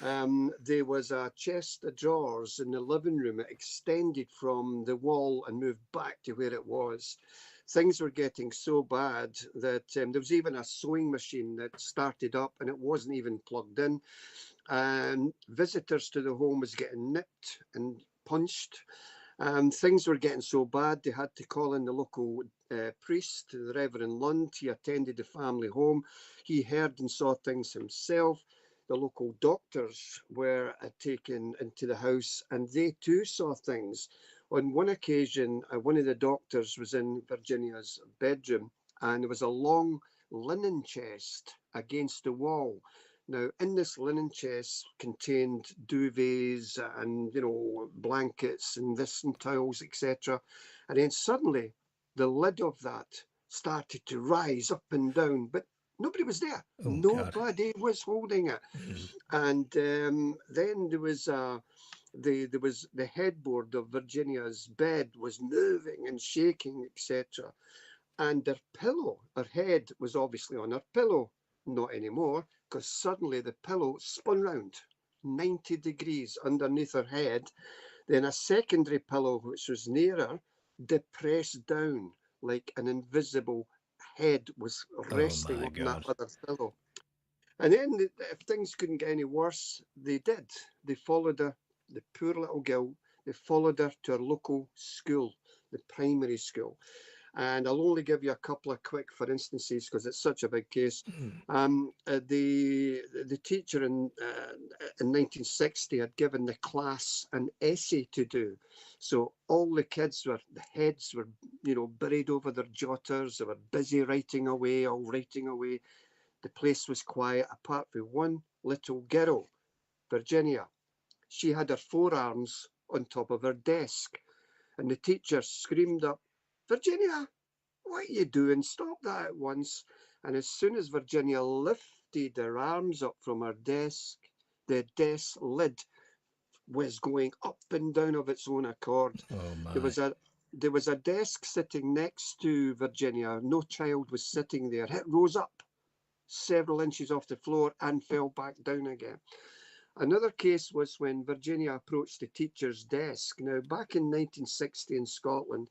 There was a chest of drawers in the living room. It extended from the wall and moved back to where it was. Things were getting so bad that there was even a sewing machine that started up and it wasn't even plugged in. And visitors to the home was getting nipped and punched. Things were getting so bad they had to call in the local priest, the Reverend Lund. He attended the family home. He heard and saw things himself. The local doctors were taken into the house, and they too saw things. On one occasion, one of the doctors was in Virginia's bedroom, and there was a long linen chest against the wall. Now, in this linen chest contained duvets and, you know, blankets and this and towels, etc. And then suddenly the lid of that started to rise up and down, but nobody was there. Oh, Nobody was holding it. And then there was the headboard of Virginia's bed was moving and shaking, etc. And her pillow, her head was obviously on her pillow. Not anymore, because suddenly the pillow spun round 90 degrees underneath her head. Then a secondary pillow, which was near her, depressed down like an invisible head was resting on that other pillow. And then, if things couldn't get any worse, they did. They followed her, the poor little girl, they followed her to her local school, the primary school. And I'll only give you a couple of quick for instances because it's such a big case. The teacher in 1960 had given the class an essay to do. So all the kids the heads were, you know, buried over their jotters. They were busy writing away, all writing away. The place was quiet apart from one little girl, Virginia. She had her forearms on top of her desk. And the teacher screamed up, "Virginia, what are you doing? Stop that at once." And as soon as Virginia lifted her arms up from her desk, the desk lid was going up and down of its own accord. Oh, my. There was a desk sitting next to Virginia. No child was sitting there. It rose up several inches off the floor and fell back down again. Another case was when Virginia approached the teacher's desk. Now, back in 1960 in Scotland,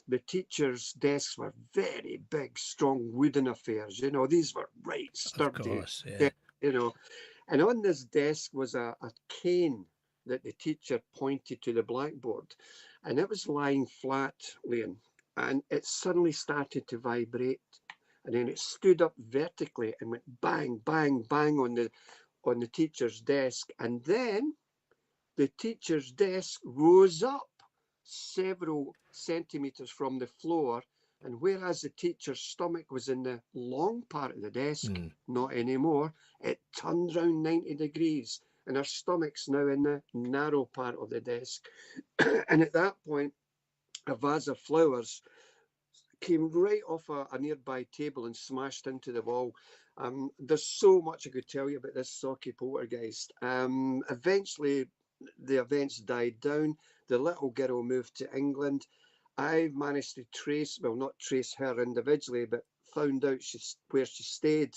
the teachers' desks were very big, strong wooden affairs. You know, these were right sturdy. Of course, yeah. You know, and on this desk was a cane that the teacher pointed to the blackboard, and it was lying flat, Liam, and it suddenly started to vibrate, and then it stood up vertically and went bang, bang, bang on the teacher's desk, and then the teacher's desk rose up several centimeters from the floor, and whereas the teacher's stomach was in the long part of the desk, not anymore, it turned round 90 degrees, and her stomach's now in the narrow part of the desk. And at that point, a vase of flowers came right off a nearby table and smashed into the wall. There's so much I could tell you about this Sauchie poltergeist. Eventually, the events died down. The little girl moved to England, I managed to trace, well, not trace her individually, but found out where she stayed,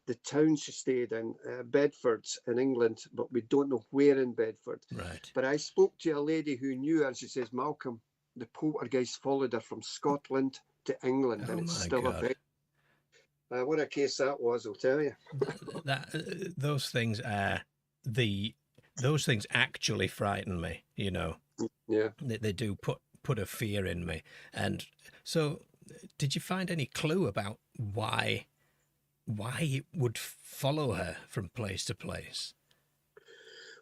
the town she stayed in, Bedford in England, but we don't know where in Bedford. Right. But I spoke to a lady who knew her, and she says, Malcolm, the poltergeist followed her from Scotland to England, Oh and it's my still a God. bit. What a case that was, I'll tell you. Those things are those things actually frighten me, you know. Yeah. They do put a fear in me. And so, did you find any clue about why it would follow her from place to place?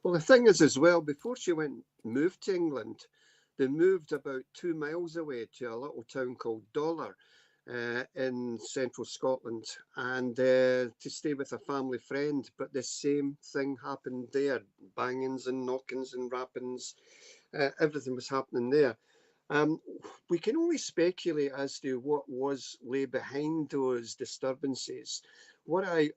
Well, the thing is, as well, before she moved to England, they moved about 2 miles away to a little town called Dollar in central Scotland, and to stay with a family friend. But the same thing happened there: bangings and knockings and rappings. Everything was happening there. Um, we can only speculate as to what lay behind those disturbances. What I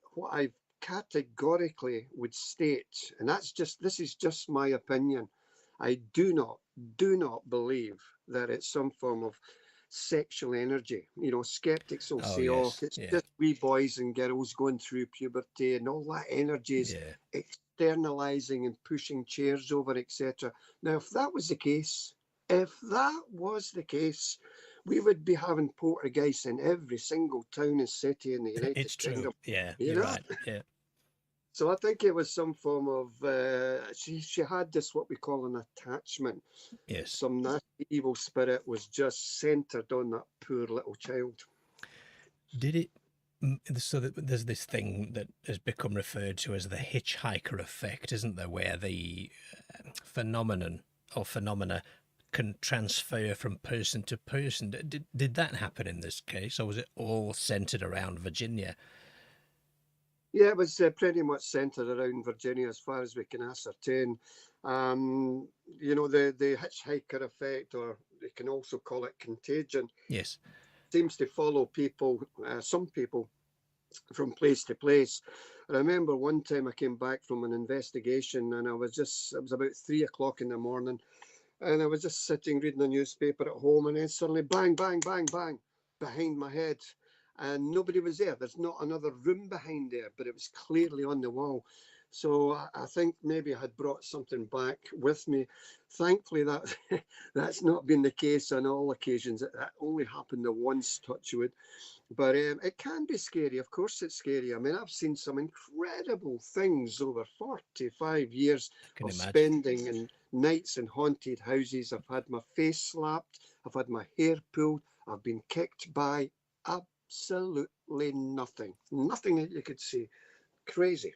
categorically would state, and this is just my opinion, I do not believe that it's some form of sexual energy. Skeptics will Oh say, "Oh, yes, it's yeah, just wee boys and girls going through puberty, and all that energy is yeah. externalizing and pushing chairs over, etc." Now, if that was the case, we would be having poltergeists in every single town and city in the United It's true. Kingdom. Yeah, You you're know, right. Yeah. so I think it was some form of she had this what we call an attachment. Yes. Some nasty evil spirit was just centered on that poor little child. Did it? So that there's this thing that has become referred to as the hitchhiker effect, isn't there, where the phenomenon or phenomena can transfer from person to person. Did that happen in this case, or was it all centered around Virginia? Yeah, it was pretty much centered around Virginia as far as we can ascertain. The hitchhiker effect, or they can also call it contagion, Yes. seems to follow people, some people, from place to place. I remember one time I came back from an investigation, and it was about 3 o'clock in the morning, and I was just sitting reading the newspaper at home, and then suddenly bang, bang, bang, bang behind my head. And nobody was there. There's not another room behind there, but it was clearly on the wall. So I think maybe I had brought something back with me. Thankfully, that's not been the case on all occasions. That only happened the once, touch wood. But it can be scary. Of course, it's scary. I mean, I've seen some incredible things over 45 years I can of imagine. spending in nights in haunted houses. I've had my face slapped. I've had my hair pulled. I've been kicked by absolutely nothing. Nothing that you could see. Crazy.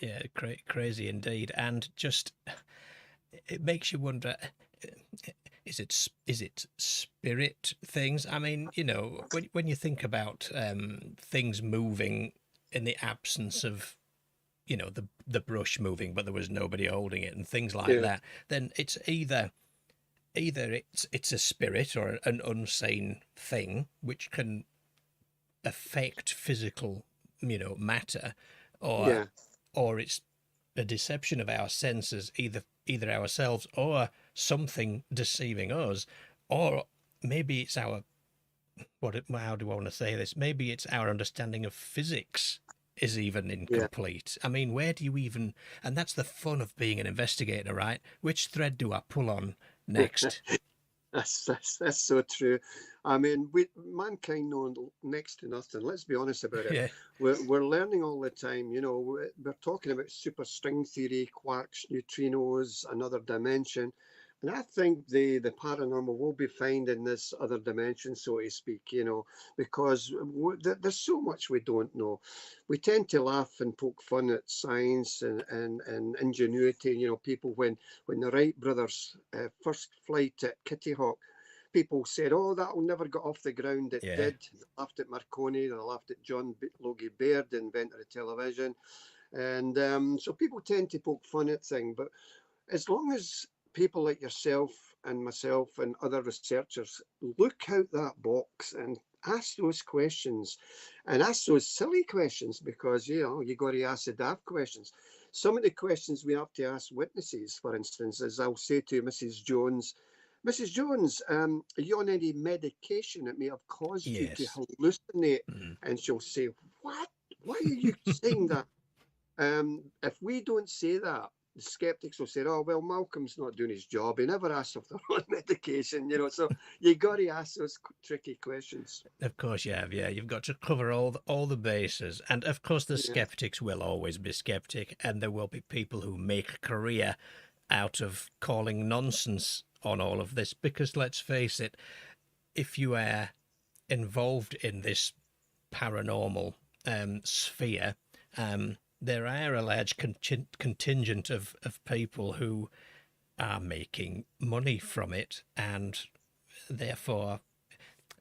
Yeah, crazy indeed, and just it makes you wonder. Is it spirit things? I mean, when you think about things moving in the absence of the brush moving, but there was nobody holding it and things like Yeah. that, then it's either it's a spirit or an unseen thing which can affect physical matter, or Yeah. it's a deception of our senses, either ourselves or something deceiving us, or maybe it's our how do I want to say this? Maybe it's our understanding of physics is even Yeah. incomplete. I mean, where do you even? And that's the fun of being an investigator, right? Which thread do I pull on next? That's so true. I mean, mankind know next to nothing. Let's be honest about it. Yeah, We're learning all the time. We're talking about super string theory, quarks, neutrinos, another dimension, and I think the paranormal will be finding this other dimension, so to speak. Because there's so much we don't know. We tend to laugh and poke fun at science and ingenuity. People when the Wright brothers first flight at Kitty Hawk, people said, "Oh, that'll never get off the ground." It yeah, did. They laughed at Marconi. They laughed at John Logie Baird, the inventor of television, and so people tend to poke fun at things. But as long as people like yourself and myself and other researchers look out that box and ask those questions and ask those silly questions, because you got to ask the daft questions. Some of the questions we have to ask witnesses, for instance, is I'll say to Mrs. Jones, Mrs. Jones, are you on any medication that may have caused you to Yes. hallucinate? Mm. And she'll say, what? Why are you saying that? If we don't say that, the skeptics will say, oh, well, Malcolm's not doing his job. He never asks if they're on medication, you know. So you got to ask those tricky questions. Of course you have, yeah. You've got to cover all the bases. And of course the Yeah. skeptics will always be skeptic, and there will be people who make a career out of calling nonsense on all of this, because let's face it, if you are involved in this paranormal sphere, there are a large contingent of people who are making money from it, and therefore,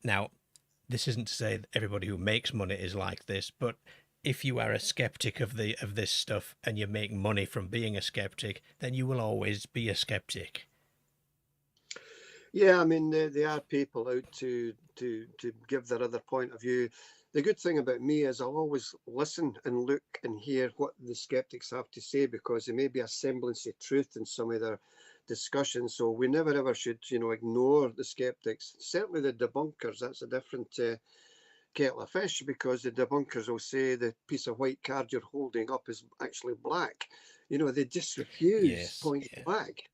now, this isn't to say that everybody who makes money is like this, but if you are a skeptic of this stuff and you make money from being a skeptic, then you will always be a skeptic. Yeah, I mean, there are people out to give their other point of view. The good thing about me is I'll always listen and look and hear what the skeptics have to say, because there may be a semblance of truth in some of their discussions. So we never ever should, you know, ignore the skeptics. Certainly the debunkers, that's a different kettle of fish, because the debunkers will say the piece of white card you're holding up is actually black. You know, they just refuse Yes, point yeah. blank.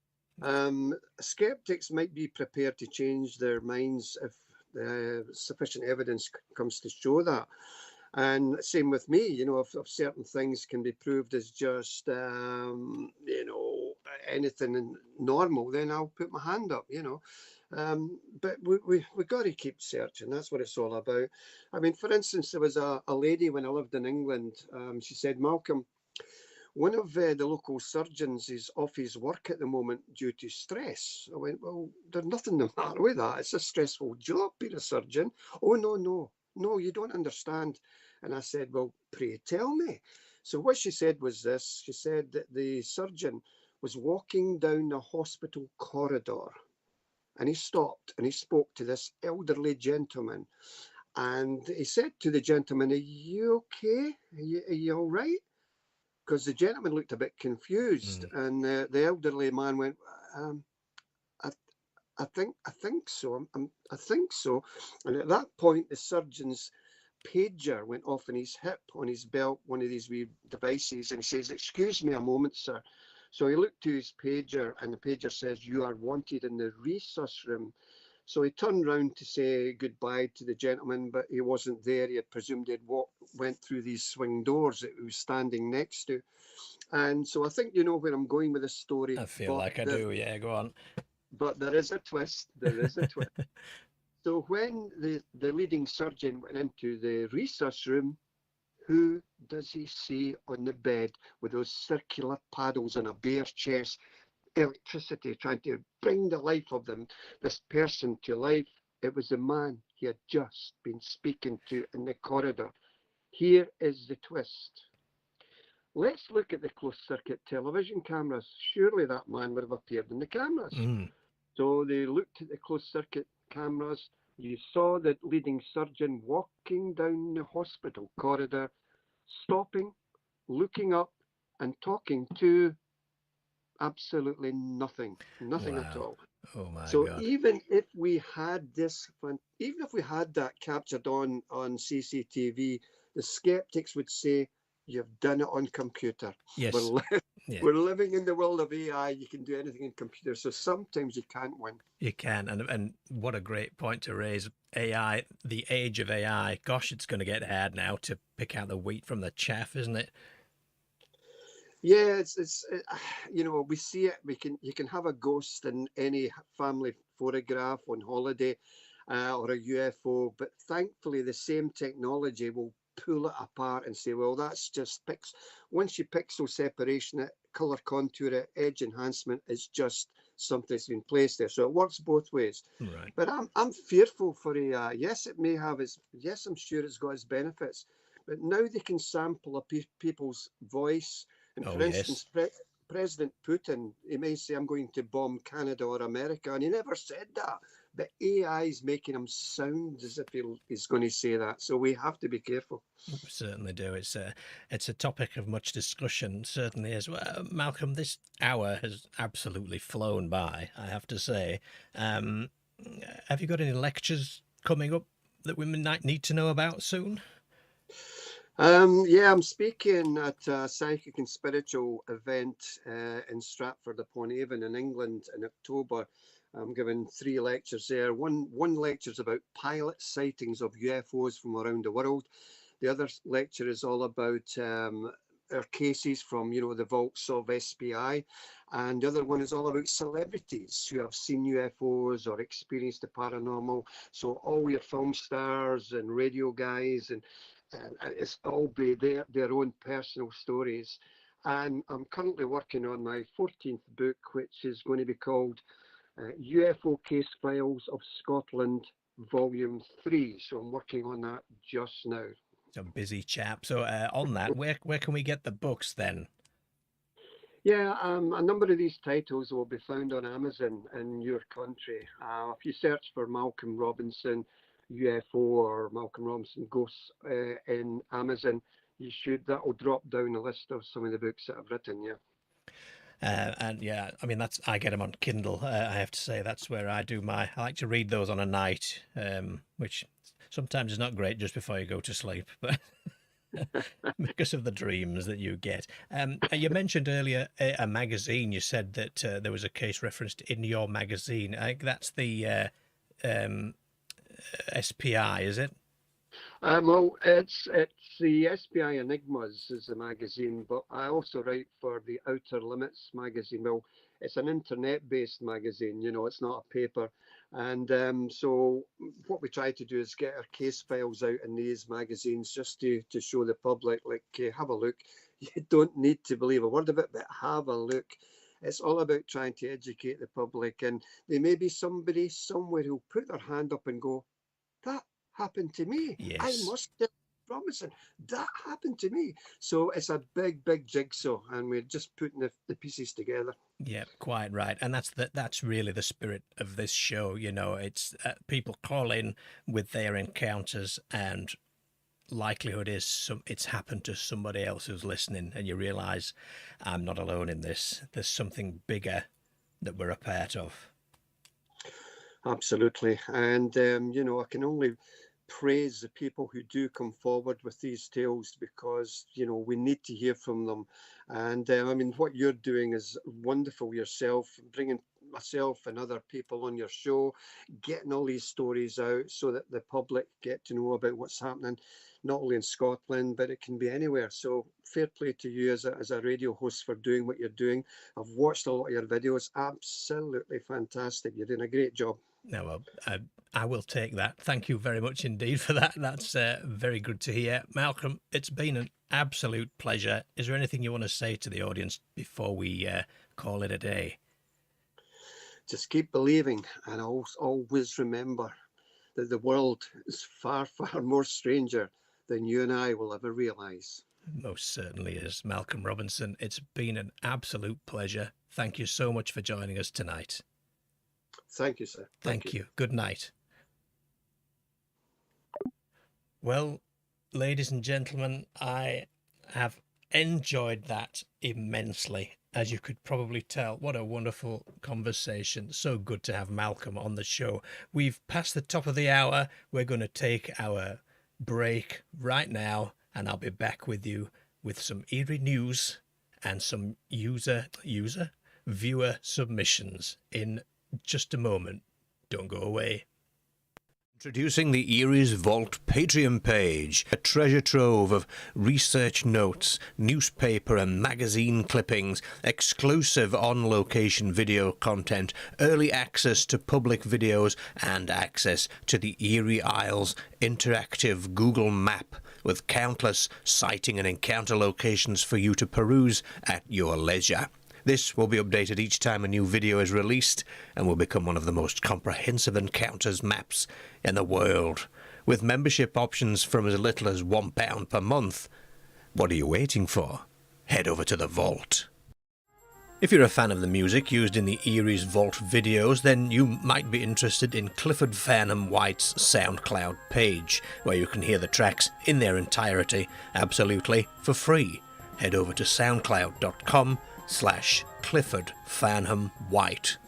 Skeptics might be prepared to change their minds if sufficient evidence comes to show that. And same with me, you know, if certain things can be proved as just, you know, anything normal, then I'll put my hand up, you know. But we got to keep searching. That's what it's all about. I mean, for instance, there was a lady when I lived in England. She said, Malcolm, one of the local surgeons is off his work at the moment due to stress. I went, well, there's nothing the matter with that. It's a stressful job being a surgeon. Oh, no, you don't understand. And I said, well, pray tell me. So what she said was this. She said that the surgeon was walking down the hospital corridor, and he stopped and he spoke to this elderly gentleman. And he said to the gentleman, are you okay? Are you all right? Because the gentleman looked a bit confused, and the elderly man went, um, I, I think so. I think so. And at that point, the surgeon's pager went off in his hip, on his belt, one of these wee devices, and he says, excuse me a moment, sir. So he looked to his pager, and the pager says, you are wanted in the resus room. So he turned round to say goodbye to the gentleman, but he wasn't there. He had presumed he'd went through these swing doors that he was standing next to. And so I think you know where I'm going with this story, I feel like I do, yeah, go on. but there is a twist. There is a twist. So when the leading surgeon went into the resus room, who does he see on the bed with those circular paddles on a bare chest, electricity trying to bring the life of this person to life? It was the man he had just been speaking to in the corridor. Here is the twist. Let's look at the closed circuit television cameras. Surely that man would have appeared in the cameras. So they looked at the closed circuit cameras. You saw the leading surgeon walking down the hospital corridor, stopping, looking up, and talking to absolutely nothing. Nothing at Wow. all. Oh my So God. even if we had that captured on CCTV, the skeptics would say, you've done it on computer. Yes. We're, Yeah. we're living in the world of AI. You can do anything in computer. So sometimes you can't win. You can, and what a great point to raise. AI, the age of AI. Gosh, it's going to get hard now to pick out the wheat from the chaff, isn't it? Yeah, you know, we see it. You can have a ghost in any family photograph on holiday, or a UFO, but thankfully the same technology will pull it apart and say, well, that's just once you pixel separation it, color contour it, edge enhancement, it's just something that's been placed there. So it works both ways. Right. But I'm fearful for AI. Yes, it may have yes, I'm sure it's got its benefits, but now they can sample people's voice. And Oh for yes. instance, President Putin, he may say, I'm going to bomb Canada or America, and he never said that. but AI is making him sound as if he's going to say that. So we have to be careful. We certainly do. It's a topic of much discussion, certainly as well. Malcolm, this hour has absolutely flown by, I have to say. Have you got any lectures coming up that we might need to know about soon? Yeah, I'm speaking at a psychic and spiritual event in Stratford-upon-Avon in England in October. I'm giving 3 lectures there. One lecture is about pilot sightings of UFOs from around the world. The other lecture is all about our cases from, the vaults of SPI. And the other one is all about celebrities who have seen UFOs or experienced the paranormal. So all your film stars and radio guys, and it's all be their own personal stories. And I'm currently working on my 14th book, which is going to be called UFO Case Files of Scotland, Volume 3. So I'm working on that just now. A busy chap. So on that, where can we get the books then? Yeah, a number of these titles will be found on Amazon in your country. If you search for Malcolm Robinson UFO or Malcolm Robinson Ghosts in Amazon, that will drop down a list of some of the books that I've written. Yeah. And yeah, I mean, I get them on Kindle. I have to say that's where I like to read those on a night, which sometimes is not great just before you go to sleep, but because of the dreams that you get. You mentioned earlier a magazine. You said that there was a case referenced in your magazine. I think that's the SPI, is it? Well, it's the SPI Enigmas is the magazine, but I also write for the Outer Limits magazine. Well, it's an internet-based magazine, it's not a paper. And so what we try to do is get our case files out in these magazines just to show the public, have a look. You don't need to believe a word of it, but have a look. It's all about trying to educate the public. And there may be somebody somewhere who'll put their hand up and go, that happened to me. Yes. I must have Robinson. That happened to me. So it's a big jigsaw, and we're just putting the pieces together. Yeah, quite right. And that's really the spirit of this show. It's people call in with their encounters, and likelihood is it's happened to somebody else who's listening, and you realize I'm not alone in this. There's something bigger that we're a part of. Absolutely. And I can only praise the people who do come forward with these tales, because we need to hear from them. And I mean, what you're doing is wonderful yourself, bringing myself and other people on your show, getting all these stories out so that the public get to know about what's happening, not only in Scotland, but it can be anywhere. So fair play to you as a radio host for doing what you're doing. I've watched a lot of your videos. Absolutely fantastic. You're doing a great job. No, well, I will take that. Thank you very much indeed for that. That's very good to hear. Malcolm, it's been an absolute pleasure. Is there anything you want to say to the audience before we call it a day? Just keep believing, and always remember that the world is far more stranger than you and I will ever realise. Most certainly is. Malcolm Robinson, it's been an absolute pleasure. Thank you so much for joining us tonight. Thank you, sir. Thank you. Good night. Well, ladies and gentlemen, I have enjoyed that immensely. As you could probably tell, what a wonderful conversation. So good to have Malcolm on the show. We've passed the top of the hour. We're going to take our break right now, and I'll be back with you with some eerie news and some viewer submissions in just a moment. Don't go away. Introducing the Eerie's Vault Patreon page, a treasure trove of research notes, newspaper and magazine clippings, exclusive on-location video content, early access to public videos, and access to the Eerie Isles interactive Google map with countless sighting and encounter locations for you to peruse at your leisure. This will be updated each time a new video is released and will become one of the most comprehensive encounters maps in the world. With membership options from as little as £1 per month. What are you waiting for? Head over to the vault. If you're a fan of the music used in the Eerie's Vault videos, then you might be interested in Clifford Farnham White's SoundCloud page, where you can hear the tracks in their entirety, absolutely for free. Head over to soundcloud.com/Clifford Farnham White.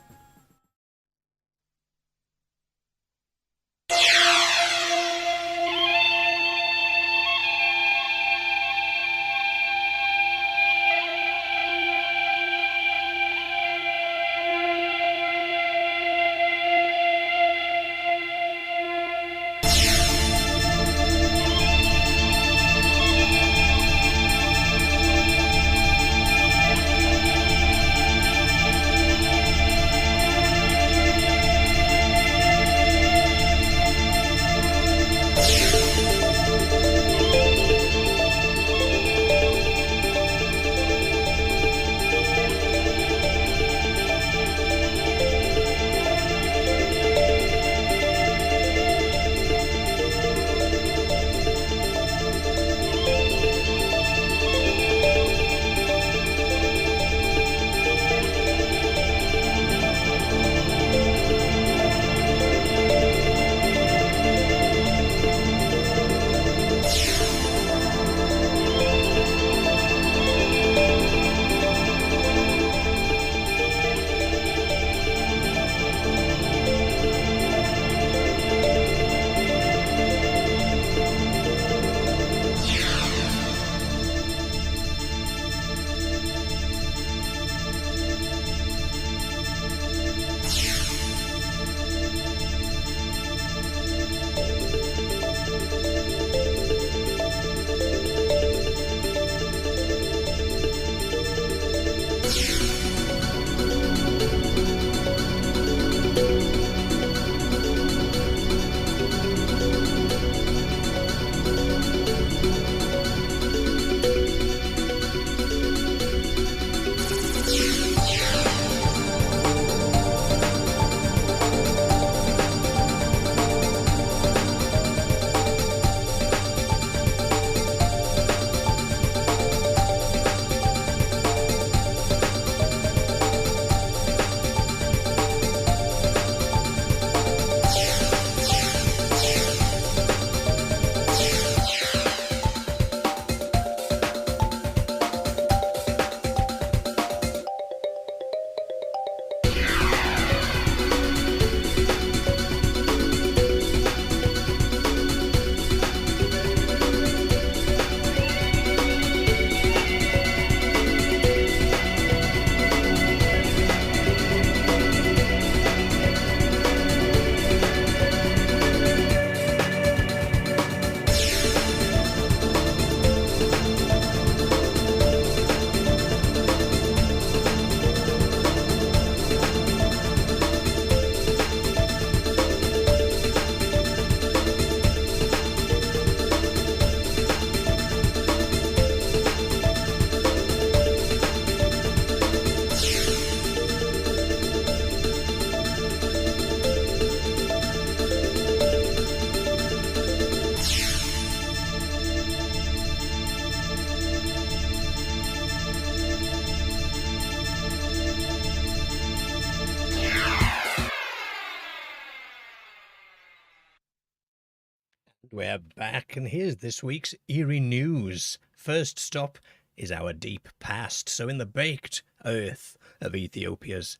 We're back, and here's this week's Eerie News. First stop is our deep past, so in the baked earth of Ethiopia's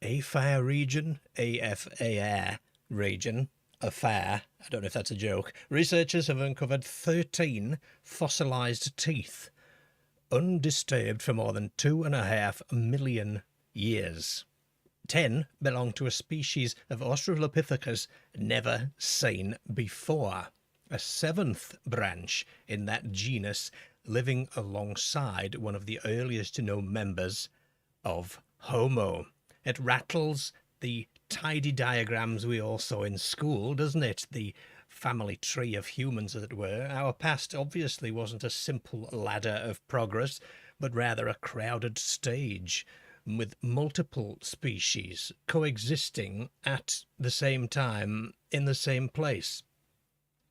Afar region, A-F-A-R region, Afar, I don't know if that's a joke, researchers have uncovered 13 fossilized teeth, undisturbed for more than 2.5 million years. 10 belong to a species of Australopithecus never seen before, a 7th branch in that genus living alongside one of the earliest known members of Homo. It rattles the tidy diagrams we all saw in school, doesn't it? The family tree of humans, as it were. Our past obviously wasn't a simple ladder of progress, but rather a crowded stage with multiple species coexisting at the same time in the same place.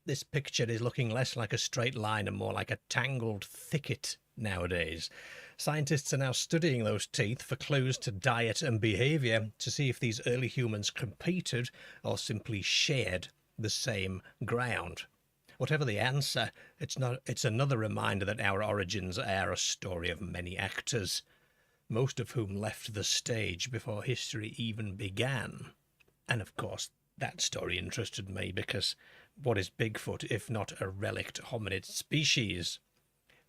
This picture is looking less like a straight line and more like a tangled thicket nowadays. Scientists are now studying those teeth for clues to diet and behaviour to see if these early humans competed or simply shared the same ground. Whatever the answer, it's another reminder that our origins are a story of many actors, most of whom left the stage before history even began. And of course, that story interested me because what is Bigfoot if not a relict hominid species?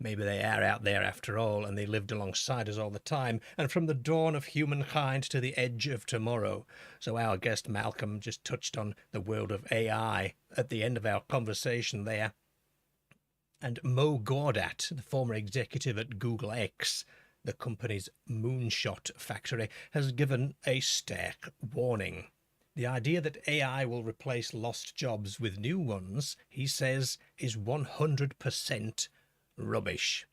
Maybe they are out there after all, and they lived alongside us all the time, and from the dawn of humankind to the edge of tomorrow. So our guest Malcolm just touched on the world of AI at the end of our conversation there. And Mo Gaudat, the former executive at Google X, the company's moonshot factory, has given a stark warning. The idea that AI will replace lost jobs with new ones, he says, is 100% rubbish.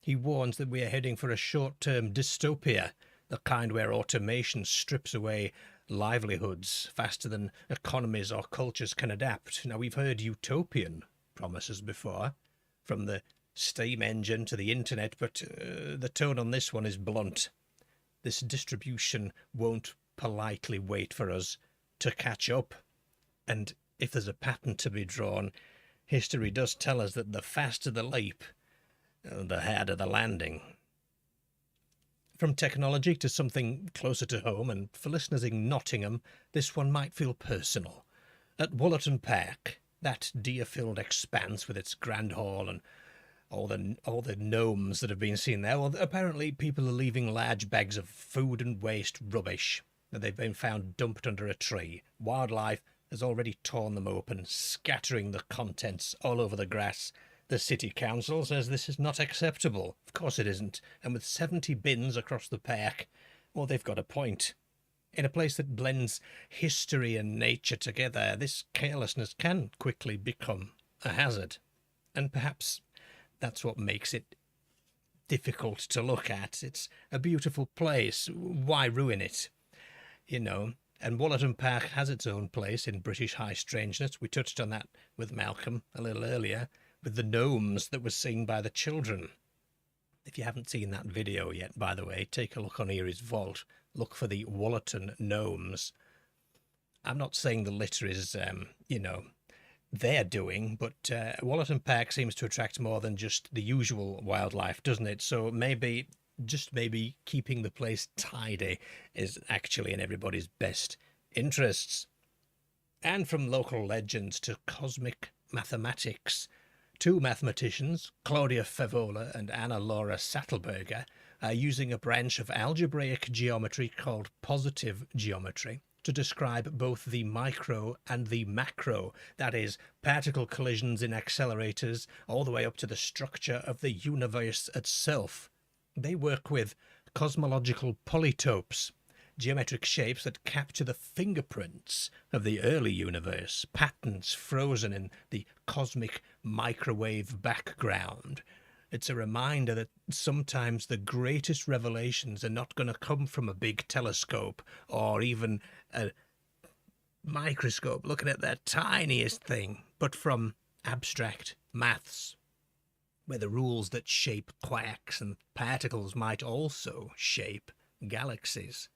He warns that we are heading for a short-term dystopia, the kind where automation strips away livelihoods faster than economies or cultures can adapt. Now, we've heard utopian promises before, from the steam engine to the internet, but the tone on this one is blunt. This distribution won't politely wait for us to catch up. And if there's a pattern to be drawn, history does tell us that the faster the leap, the harder the landing. From technology to something closer to home, and for listeners in Nottingham, this one might feel personal. At Woollen Park, that deer-filled expanse with its grand hall and all the gnomes that have been seen there, well, apparently people are leaving large bags of food and waste rubbish that they've been found dumped under a tree. Wildlife has already torn them open, scattering the contents all over the grass. The city council says this is not acceptable. Of course it isn't. And with 70 bins across the park, well, they've got a point. In a place that blends history and nature together, this carelessness can quickly become a hazard. And perhaps that's what makes it difficult to look at. It's a beautiful place. Why ruin it? You know, and Woollen Park has its own place in British high strangeness. We touched on that with Malcolm a little earlier, with the gnomes that were seen by the children. If you haven't seen that video yet, by the way, take a look on Eerie's Vault. Look for the Woolen Gnomes. I'm not saying the litter is, their doing, but Woollen Park seems to attract more than just the usual wildlife, doesn't it? So maybe keeping the place tidy is actually in everybody's best interests. And from local legends to cosmic mathematics, two mathematicians, Claudia Favola and Anna Laura Sattelberger, are using a branch of algebraic geometry called positive geometry to describe both the micro and the macro, that is, particle collisions in accelerators, all the way up to the structure of the universe itself. They work with cosmological polytopes, geometric shapes that capture the fingerprints of the early universe, patterns frozen in the cosmic microwave background. It's a reminder that sometimes the greatest revelations are not going to come from a big telescope or even a microscope looking at that tiniest thing, but from abstract maths, where the rules that shape quarks and particles might also shape galaxies.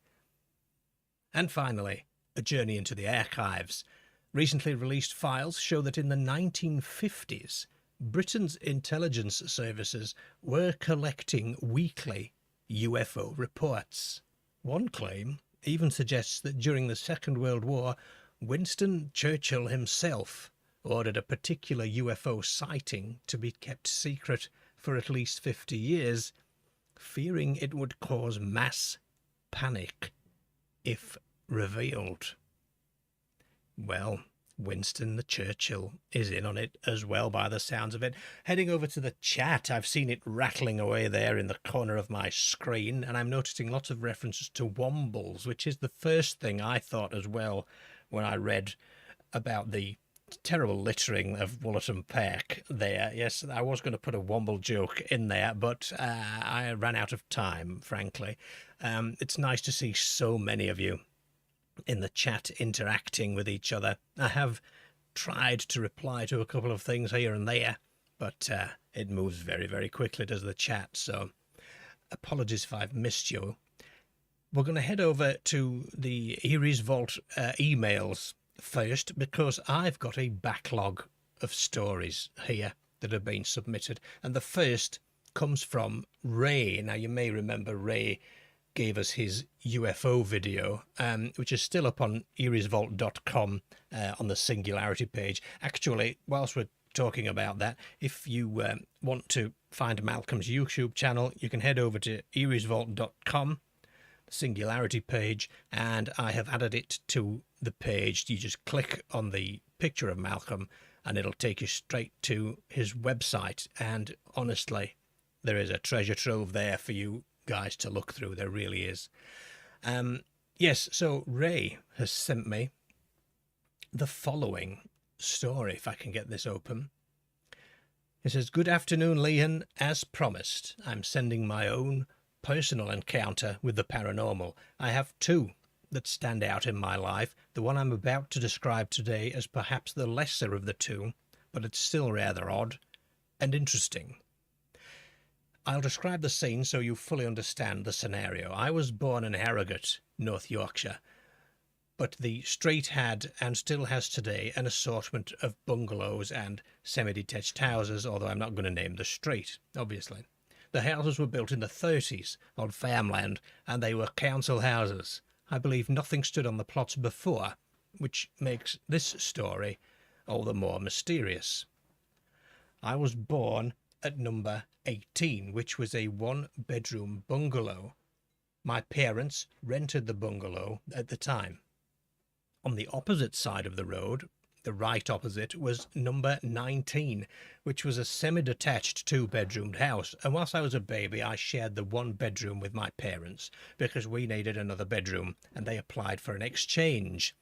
And finally, a journey into the archives. Recently released files show that in the 1950s, Britain's intelligence services were collecting weekly UFO reports. One claim even suggests that during the Second World War, Winston Churchill himself ordered a particular UFO sighting to be kept secret for at least 50 years, fearing it would cause mass panic if revealed. Well, Winston the Churchill is in on it as well by the sounds of it. Heading over to the chat, I've seen it rattling away there in the corner of my screen, and I'm noticing lots of references to wombles, which is the first thing I thought as well when I read about the terrible littering of Woollen Park there. Yes, I was going to put a womble joke in there, but I ran out of time, frankly. It's nice to see so many of you in the chat interacting with each other. I have tried to reply to a couple of things here and there, but it moves very, very quickly, does the chat. So apologies if I've missed you. We're going to head over to the Eerie's Vault emails first, because I've got a backlog of stories here that have been submitted. And the first comes from Ray. Now, you may remember Ray gave us his UFO video, which is still up on eeriesvault.com on the Singularity page. Actually, whilst we're talking about that, if you want to find Malcolm's YouTube channel, you can head over to eeriesvault.com, the Singularity page, and I have added it to the page. You just click on the picture of Malcolm and it'll take you straight to his website. And honestly, there is a treasure trove there for you guys to look through. There really is. Yes, so Ray has sent me the following story, if I can get this open. It says, "Good afternoon, Leon. As promised, I'm sending my own personal encounter with the paranormal. I have two that stand out in my life. The one I'm about to describe today is perhaps the lesser of the two, but it's still rather odd and interesting. I'll describe the scene so you fully understand the scenario. I was born in Harrogate, North Yorkshire, but the street had, and still has today, an assortment of bungalows and semi-detached houses, although I'm not going to name the street, obviously. The houses were built in the 30s on farmland, and they were council houses. I believe nothing stood on the plots before, which makes this story all the more mysterious. I was born at number 18, which was a one-bedroom bungalow. My parents rented the bungalow at the time. On the opposite side of the road, the right opposite, was number 19, which was a semi-detached two-bedroomed house, and whilst I was a baby I shared the one bedroom with my parents because we needed another bedroom and they applied for an exchange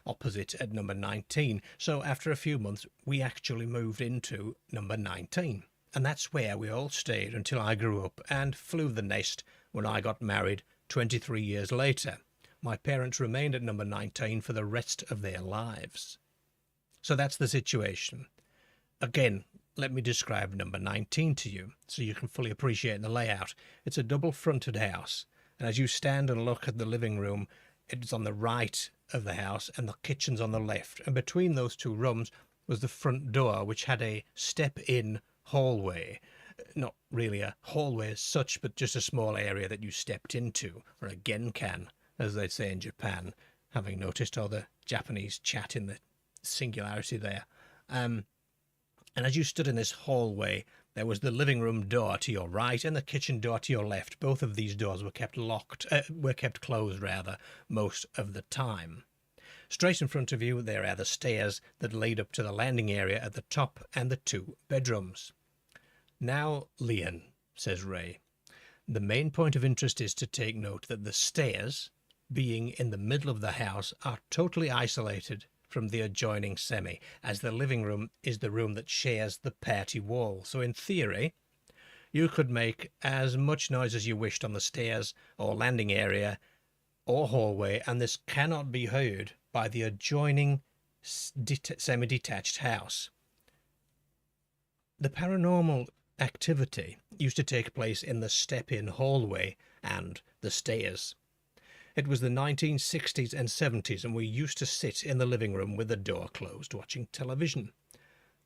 opposite at number 19. So after a few months we actually moved into number 19. And that's where we all stayed until I grew up and flew the nest when I got married 23 years later. My parents remained at number 19 for the rest of their lives. So that's the situation. Again, let me describe number 19 to you so you can fully appreciate the layout. It's a double-fronted house, and as you stand and look at the living room, it's on the right of the house and the kitchen's on the left. And between those two rooms was the front door, which had a step-in hallway. Not really a hallway as such, but just a small area that you stepped into, or a genkan, as they say in Japan, having noticed all the Japanese chat in the Singularity there. And as you stood in this hallway, there was the living room door to your right and the kitchen door to your left. Both of these doors were kept closed most of the time. Straight in front of you there are the stairs that lead up to the landing area at the top and the two bedrooms. Now, Leon, says Ray, the main point of interest is to take note that the stairs, being in the middle of the house, are totally isolated from the adjoining semi, as the living room is the room that shares the party wall. So in theory, you could make as much noise as you wished on the stairs or landing area or hallway, and this cannot be heard by the adjoining semi-detached house. The paranormal activity used to take place in the step-in hallway and the stairs. It was the 1960s and 70s, and we used to sit in the living room with the door closed, watching television.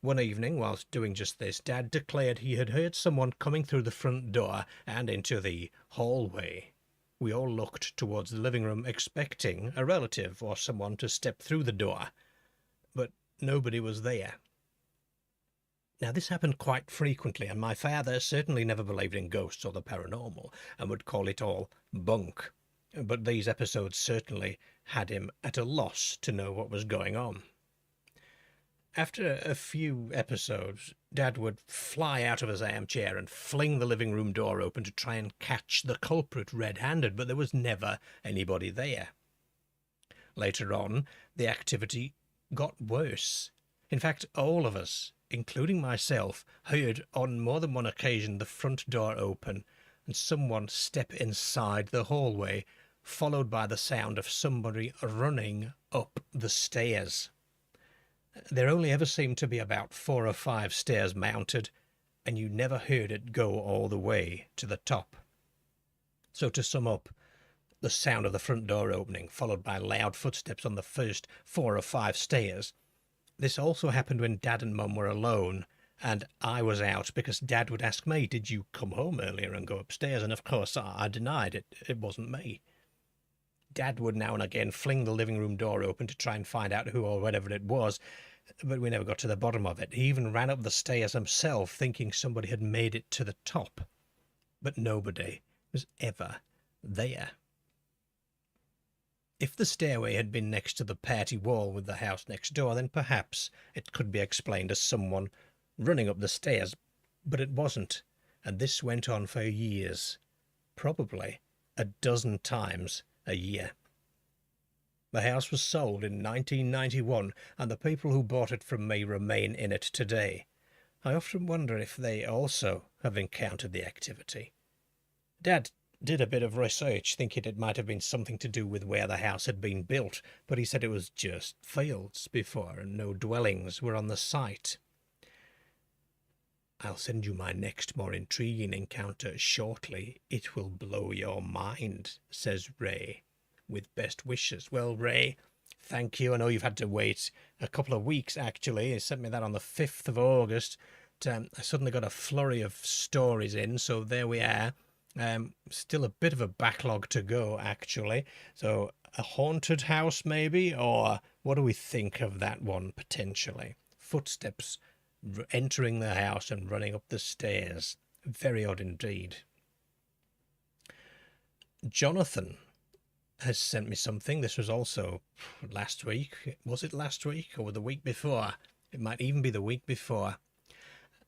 One evening, whilst doing just this, Dad declared he had heard someone coming through the front door and into the hallway. We all looked towards the living room, expecting a relative or someone to step through the door, but nobody was there. Now, this happened quite frequently, and my father certainly never believed in ghosts or the paranormal, and would call it all bunk. But these episodes certainly had him at a loss to know what was going on. After a few episodes, Dad would fly out of his armchair and fling the living room door open to try and catch the culprit red-handed, but there was never anybody there. Later on, the activity got worse. In fact, all of us, including myself, heard on more than one occasion the front door open and someone step inside the hallway, followed by the sound of somebody running up the stairs. There only ever seemed to be about 4 or 5 stairs mounted, and you never heard it go all the way to the top. So to sum up, the sound of the front door opening, followed by loud footsteps on the first 4 or 5 stairs. This also happened when Dad and Mum were alone, and I was out because Dad would ask me, "Did you come home earlier and go upstairs?" And of course I denied it. It wasn't me. Dad would now and again fling the living room door open to try and find out who or whatever it was, but we never got to the bottom of it. He even ran up the stairs himself, thinking somebody had made it to the top. But nobody was ever there. If the stairway had been next to the party wall with the house next door, then perhaps it could be explained as someone running up the stairs, but it wasn't, and this went on for years, probably a dozen times a year. The house was sold in 1991, and the people who bought it from me remain in it today. I often wonder if they also have encountered the activity. Dad did a bit of research, thinking it might have been something to do with where the house had been built, but he said it was just fields before and no dwellings were on the site. I'll send you my next more intriguing encounter shortly. It will blow your mind, says Ray, with best wishes. Well, Ray, thank you. I know you've had to wait a couple of weeks, actually. He sent me that on the 5th of August. I suddenly got a flurry of stories in, so there we are. Still a bit of a backlog to go, actually. So a haunted house, maybe? Or what do we think of that one, potentially? Footsteps entering the house and running up the stairs. Very odd indeed. Jonathan has sent me something. This was also last week. Was it last week or the week before? It might even be the week before.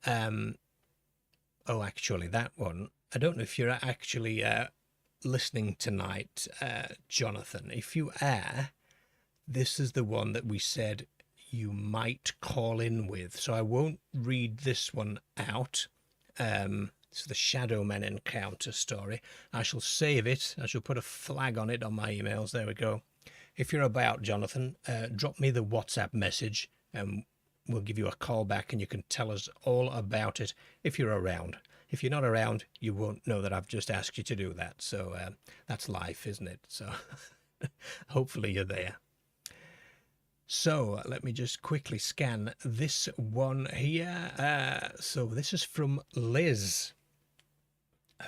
Oh, actually, that one. I don't know if you're actually listening tonight, Jonathan. If you are, this is the one that we said you might call in with. So I won't read this one out. It's the Shadow Man encounter story. I shall save it. I shall put a flag on it on my emails. There we go. If you're about, Jonathan, drop me the WhatsApp message and we'll give you a call back and you can tell us all about it if you're around. If you're not around, you won't know that I've just asked you to do that. So that's life, isn't it? So hopefully you're there. So let me just quickly scan this one here. So this is from Liz,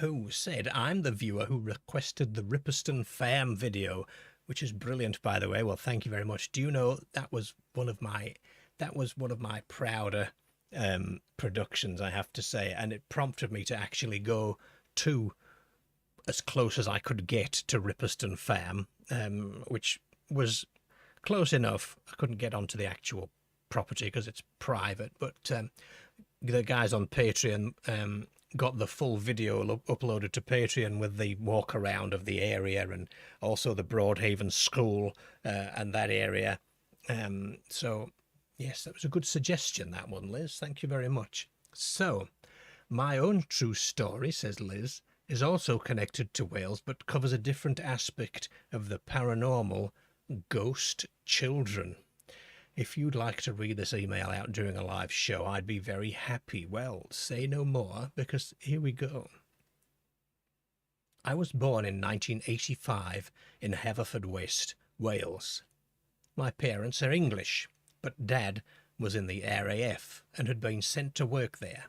who said, "I'm the viewer who requested the Ripperston Farm video," which is brilliant, by the way. Well, thank you very much. Do you know that was one of my prouder productions, I have to say, and it prompted me to actually go to as close as I could get to Ripperston Farm, which was close enough. I couldn't get onto the actual property because it's private, but the guys on Patreon got the full video uploaded to Patreon with the walk around of the area and also the Broadhaven School and that area. So yes, that was a good suggestion, that one, Liz. Thank you very much. So, my own true story, says Liz, is also connected to Wales, but covers a different aspect of the paranormal, ghost children. If you'd like to read this email out during a live show, I'd be very happy. Well, say no more, because here we go. I was born in 1985 in Haverfordwest, Wales. My parents are English, but Dad was in the RAF and had been sent to work there.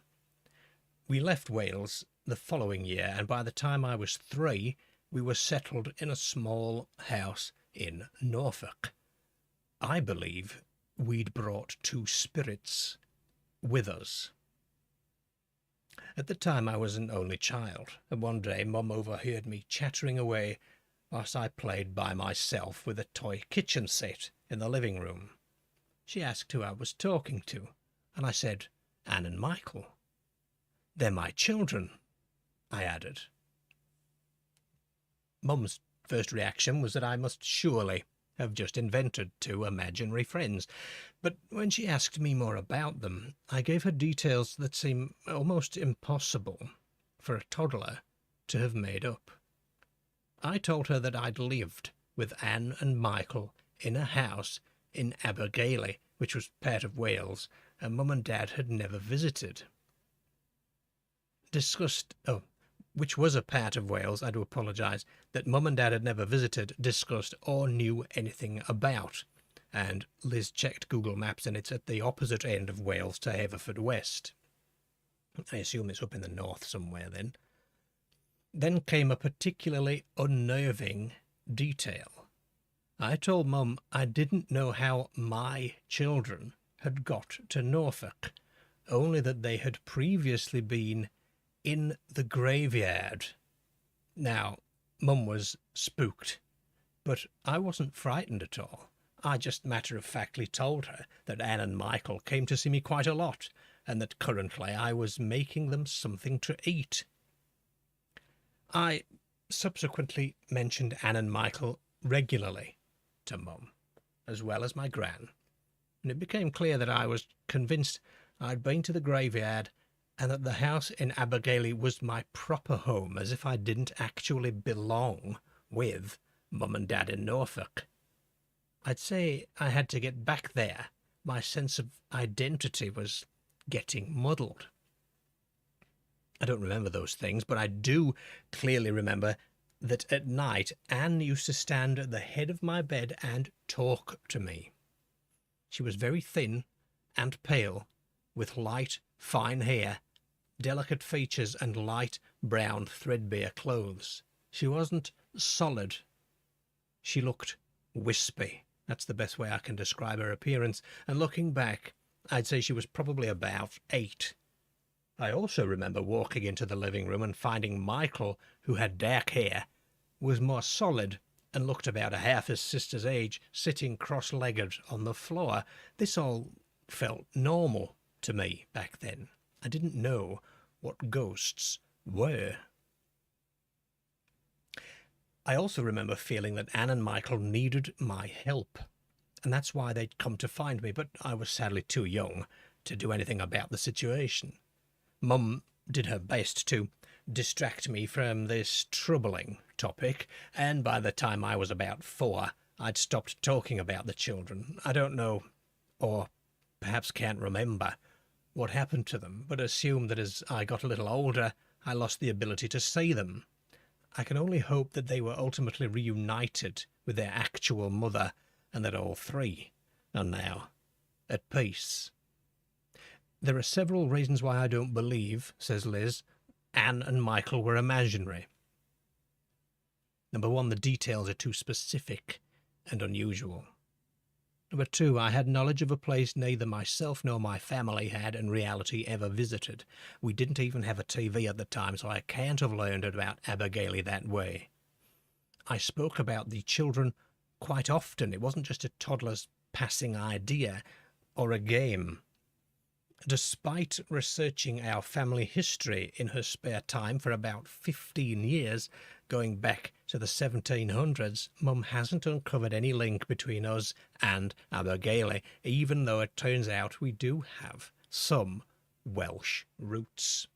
We left Wales the following year, and by the time I was 3, we were settled in a small house in Norfolk. I believe we'd brought 2 spirits with us. At the time I was an only child, and one day Mum overheard me chattering away whilst I played by myself with a toy kitchen set in the living room. She asked who I was talking to, and I said, "Anne and Michael." "They're my children," I added. Mum's first reaction was that I must surely have just invented 2 imaginary friends, but when she asked me more about them, I gave her details that seem almost impossible for a toddler to have made up. I told her that I'd lived with Anne and Michael in a house in Abergele, which was part of Wales, and Mum and Dad had never visited. which was a part of Wales, I do apologise, that Mum and Dad had never visited, discussed, or knew anything about. And Liz checked Google Maps, and it's at the opposite end of Wales to Haverfordwest. I assume it's up in the north somewhere then. Then came a particularly unnerving detail. I told Mum I didn't know how my children had got to Norfolk, only that they had previously been in the graveyard. Now, Mum was spooked, but I wasn't frightened at all. I just matter-of-factly told her that Anne and Michael came to see me quite a lot, and that currently I was making them something to eat. I subsequently mentioned Anne and Michael regularly to Mum, as well as my gran, and it became clear that I was convinced I'd been to the graveyard and that the house in Abergele was my proper home, as if I didn't actually belong with Mum and Dad in Norfolk. I'd say I had to get back there. My sense of identity was getting muddled. I don't remember those things, but I do clearly remember that at night Anne used to stand at the head of my bed and talk to me. She was very thin and pale, with light, fine hair, delicate features, and light brown threadbare clothes. She wasn't solid. She looked wispy. That's the best way I can describe her appearance, and looking back, I'd say she was probably about 8. I also remember walking into the living room and finding Michael, who had dark hair, was more solid and looked about a half his sister's age, sitting cross-legged on the floor. This all felt normal to me back then. I didn't know what ghosts were. I also remember feeling that Anne and Michael needed my help, and that's why they'd come to find me, but I was sadly too young to do anything about the situation. Mum did her best to distract me from this troubling topic, and by the time I was about 4, I'd stopped talking about the children. I don't know, or perhaps can't remember, what happened to them, but assume that as I got a little older, I lost the ability to see them. I can only hope that they were ultimately reunited with their actual mother, and that all 3 are now at peace. There are several reasons why I don't believe, says Liz, Anne and Michael were imaginary. Number 1, the details are too specific and unusual. Number 2, I had knowledge of a place neither myself nor my family had in reality ever visited. We didn't even have a TV at the time, so I can't have learned about Abergele that way. I spoke about the children quite often. It wasn't just a toddler's passing idea or a game. Despite researching our family history in her spare time for about 15 years, going back to the 1700s, Mum hasn't uncovered any link between us and Abergele, even though it turns out we do have some Welsh roots.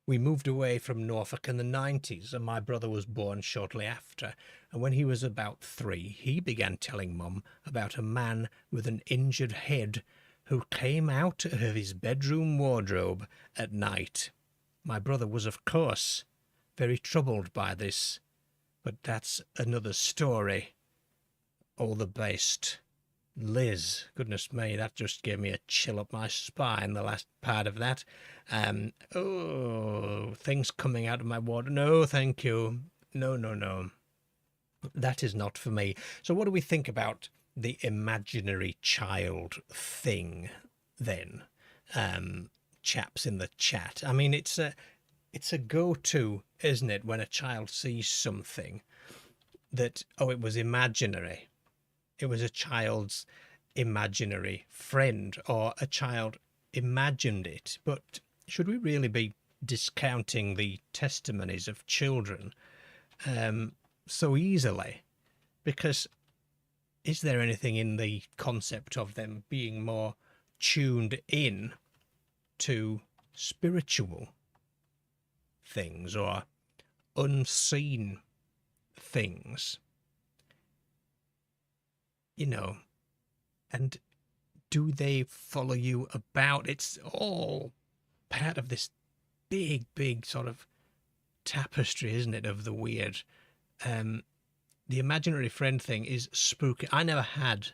We moved away from Norfolk in the 90s, and my brother was born shortly after, and when he was about 3, he began telling Mum about a man with an injured head who came out of his bedroom wardrobe at night. My brother was, of course, very troubled by this, but that's another story. All the best. Liz, goodness me, that just gave me a chill up my spine, the last part of that. Things coming out of my water. No, thank you. No. That is not for me. So what do we think about the imaginary child thing then? Chaps in the chat. I mean, it's a go-to, isn't it, when a child sees something that, it was imaginary. It was a child's imaginary friend, or a child imagined it. But should we really be discounting the testimonies of children so easily? Because is there anything in the concept of them being more tuned in to spiritual things or unseen things? And do they follow you about? It's all part of this big sort of tapestry, isn't it, of the weird. The imaginary friend thing is spooky. I never had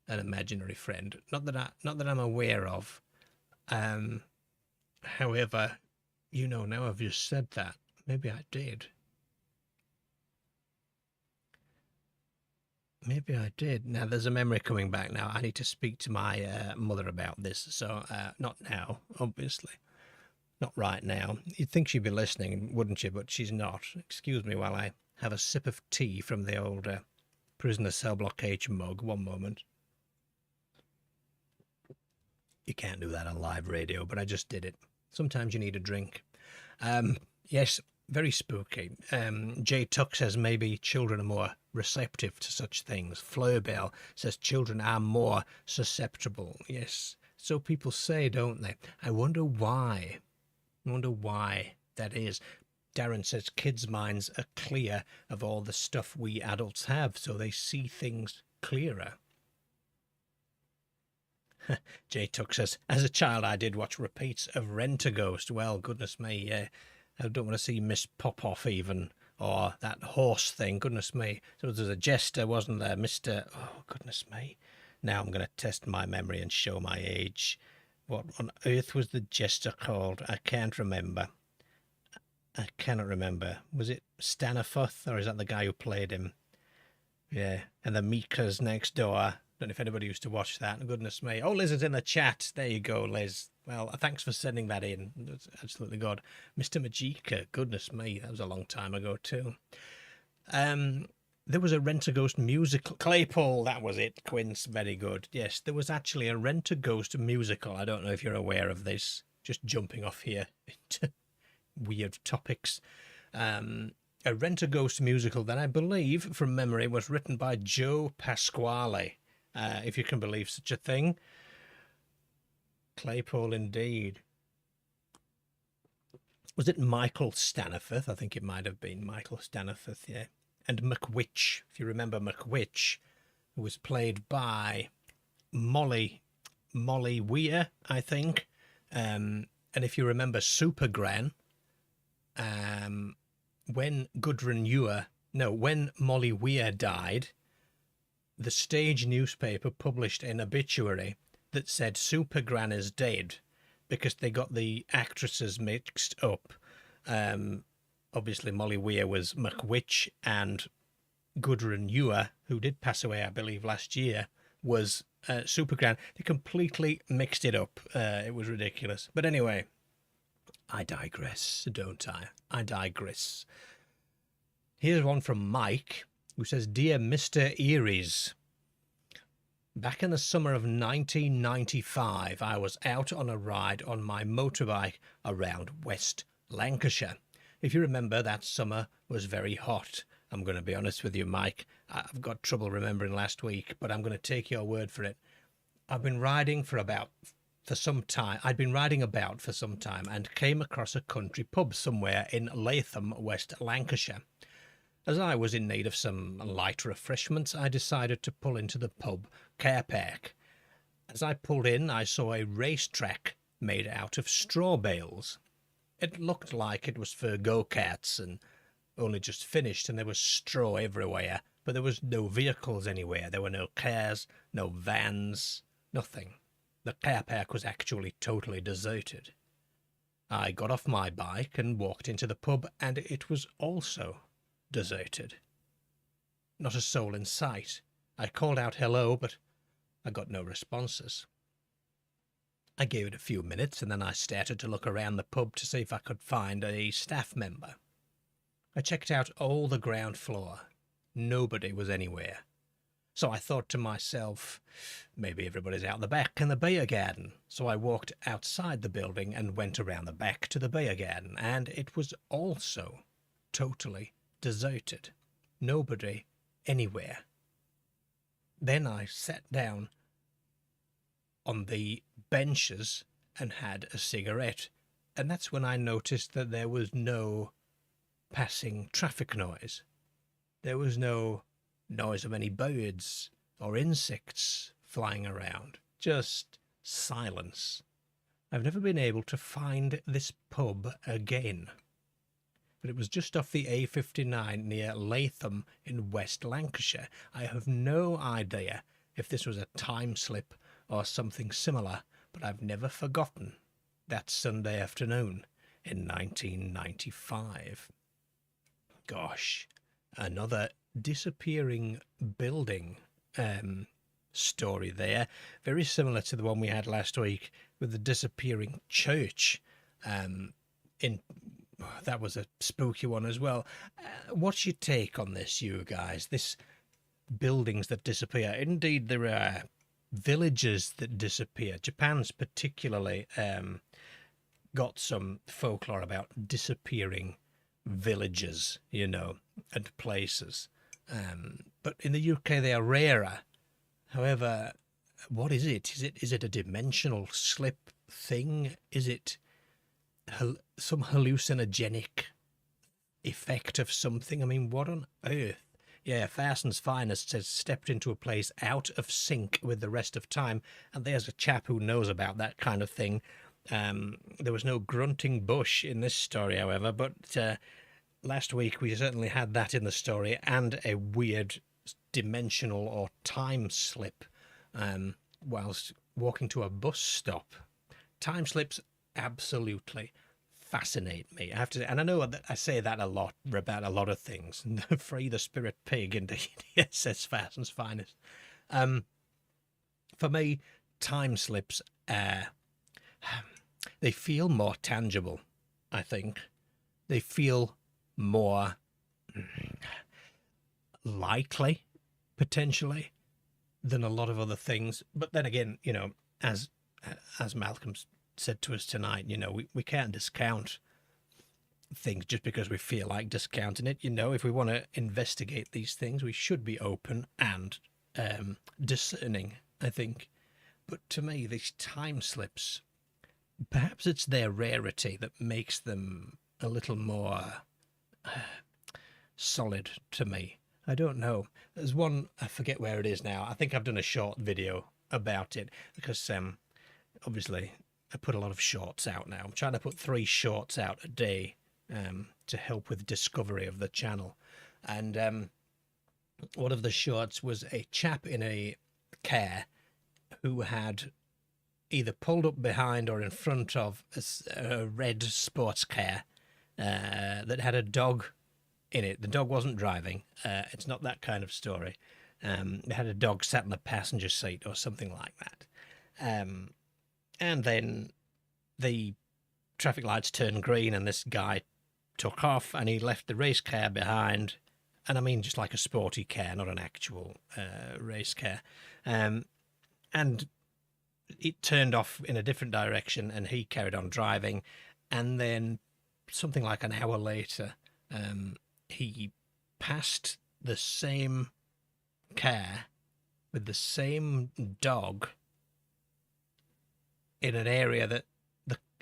an imaginary friend, not that I'm aware of. However, now I've just said that, maybe I did. Maybe I did. Now there's a memory coming back now. I need to speak to my mother about this. So not now, obviously. Not right now. You'd think she'd be listening, wouldn't you? But she's not. Excuse me while I have a sip of tea from the old prisoner cell block H mug. One moment. You can't do that on live radio, but I just did it. Sometimes you need a drink. Yes, very spooky. J. Tuck says maybe children are more receptive to such things. Fleurbell says children are more susceptible. Yes, so people say, don't they? I wonder why. That is. Darren says kids' minds are clear of all the stuff we adults have, so they see things clearer. J. Tuck says, as a child I did watch repeats of Rent-A-Ghost. Well, goodness me, I don't want to see Miss Pop-Off even, or that horse thing, goodness me. So there's a jester, wasn't there, Mr. Oh, goodness me. Now I'm going to test my memory and show my age. What on earth was the jester called? I can't remember. I cannot remember. Was it Staniforth, or is that the guy who played him? Yeah, and the Meekers Next Door. Don't know if anybody used to watch that. Goodness me. Oh, Liz is in the chat. There you go, Liz. Well, thanks for sending that in. That's absolutely good. Mr. Majika. Goodness me. That was a long time ago, too. There was a Rent-A-Ghost musical. Claypole, that was it. Quince, very good. Yes, there was actually a Rent-A-Ghost musical. I don't know if you're aware of this. Just jumping off here into weird topics. A Rent-A-Ghost musical that I believe, from memory, was written by Joe Pasquale. If you can believe such a thing. Claypole indeed. Was it Michael Staniforth? I think it might have been Michael Staniforth, yeah. And McWitch, if you remember McWitch, who was played by Molly Weir, I think. And if you remember Super Gran, when Molly Weir died, the stage newspaper published an obituary that said Super Gran is dead because they got the actresses mixed up. Obviously, Molly Weir was McWitch, and Gudrun Ewer, who did pass away, I believe, last year, was Super Gran. They completely mixed it up. It was ridiculous. But anyway, I digress, don't I? I digress. Here's one from Mike, who says, Dear Mr. Eerie's, back in the summer of 1995, I was out on a ride on my motorbike around West Lancashire. If you remember, that summer was very hot. I'm going to be honest with you, Mike. I've got trouble remembering last week, but I'm going to take your word for it. I'd been riding about for some time and came across a country pub somewhere in Latham, West Lancashire. As I was in need of some light refreshments, I decided to pull into the pub car park. As I pulled in, I saw a racetrack made out of straw bales. It looked like it was for go-karts and only just finished, and there was straw everywhere, but there was no vehicles anywhere. There were no cars, no vans, nothing. The car park was actually totally deserted. I got off my bike and walked into the pub, and it was also deserted. Not a soul in sight. I called out hello, but I got no responses. I gave it a few minutes, and then I started to look around the pub to see if I could find a staff member. I checked out all the ground floor. Nobody was anywhere. So I thought to myself, maybe everybody's out the back in the beer garden. So I walked outside the building and went around the back to the beer garden, and it was also totally deserted. Nobody anywhere. Then I sat down on the benches and had a cigarette, and that's when I noticed that there was no passing traffic noise. There was no noise of any birds or insects flying around. Just silence. I've never been able to find this pub again. But it was just off the A59 near Latham in West Lancashire. I have no idea if this was a time slip or something similar, but I've never forgotten that Sunday afternoon in 1995. Gosh, another disappearing building story there, very similar to the one we had last week with the disappearing church. That was a spooky one as well. What's your take on this, you guys? This buildings that disappear. Indeed, there are villages that disappear. Japan's particularly got some folklore about disappearing villages, you know, and places. But in the UK, they are rarer. However, what is it? Is it a dimensional slip thing? Is it some hallucinogenic effect of something? I mean, what on earth? Yeah, Farson's Finest says stepped into a place out of sync with the rest of time, and there's a chap who knows about that kind of thing. There was no grunting bush in this story, however, but last week we certainly had that in the story, and a weird dimensional or time slip whilst walking to a bus stop. Time slips absolutely fascinate me, I have to say, and I know that I say that a lot about a lot of things. Free the spirit pig, indeed. Yes, says Farson's Finest. For me, time slips, they feel more tangible, I think. They feel more likely, potentially, than a lot of other things. But then again, you know, as Malcolm's said to us tonight, you know, we can't discount things just because we feel like discounting it. You know, if we want to investigate these things, we should be open and discerning, I think. But to me, these time slips, perhaps it's their rarity that makes them a little more solid to me. I don't know. There's one, I forget where it is now. I think I've done a short video about it because obviously I put a lot of shorts out now. I'm trying to put 3 shorts out a day to help with discovery of the channel. And one of the shorts was a chap in a car who had either pulled up behind or in front of a red sports car that had a dog in it. The dog wasn't driving. It's not that kind of story. It had a dog sat in the passenger seat or something like that. And then the traffic lights turned green and this guy took off and he left the race car behind. And I mean just like a sporty car, not an actual race car. And it turned off in a different direction and he carried on driving. And then something like an hour later, he passed the same car with the same dog in an area that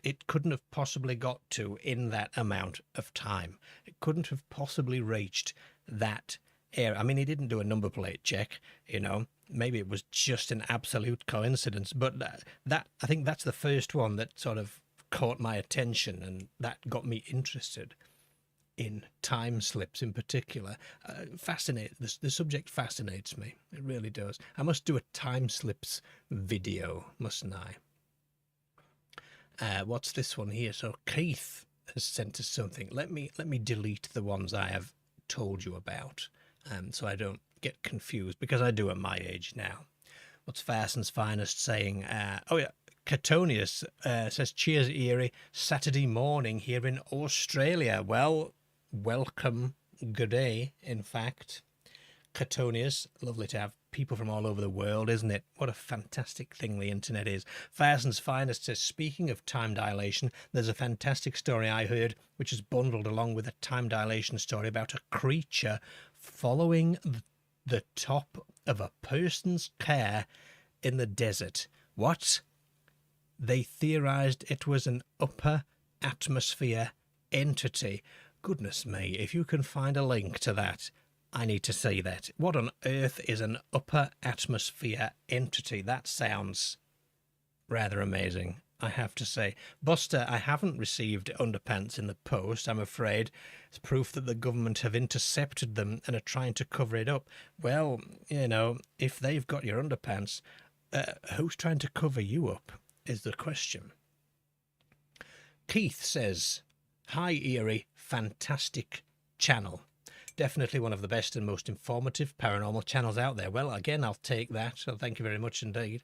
it couldn't have possibly got to in that amount of time. It couldn't have possibly reached that area. I mean, he didn't do a number plate check, you know. Maybe it was just an absolute coincidence. But that I think that's the first one that sort of caught my attention, and that got me interested in time slips in particular. The subject fascinates me. It really does. I must do a time slips video, mustn't I? What's this one here? So Keith has sent us something. Let me delete the ones I have told you about, so I don't get confused, because I do at my age now. What's Farson's Finest saying? Oh yeah, Cryptonesia says, cheers Eerie, Saturday morning here in Australia. Well, welcome, good day, in fact. Cryptonesia, lovely to have people from all over the world, isn't it? What a fantastic thing the internet is. Farson's Finest says, speaking of time dilation, there's a fantastic story I heard, which is bundled along with a time dilation story about a creature following the top of a person's car in the desert. What? They theorized it was an upper atmosphere entity. Goodness me, if you can find a link to that, I need to see that. What on earth is an upper atmosphere entity? That sounds rather amazing. I have to say. Buster, I haven't received underpants in the post, I'm afraid. It's proof that the government have intercepted them and are trying to cover it up. Well, you know, if they've got your underpants, who's trying to cover you up is the question. Keith says, "Hi Eerie, fantastic channel. Definitely one of the best and most informative paranormal channels out there." Well, again, I'll take that, so thank you very much indeed.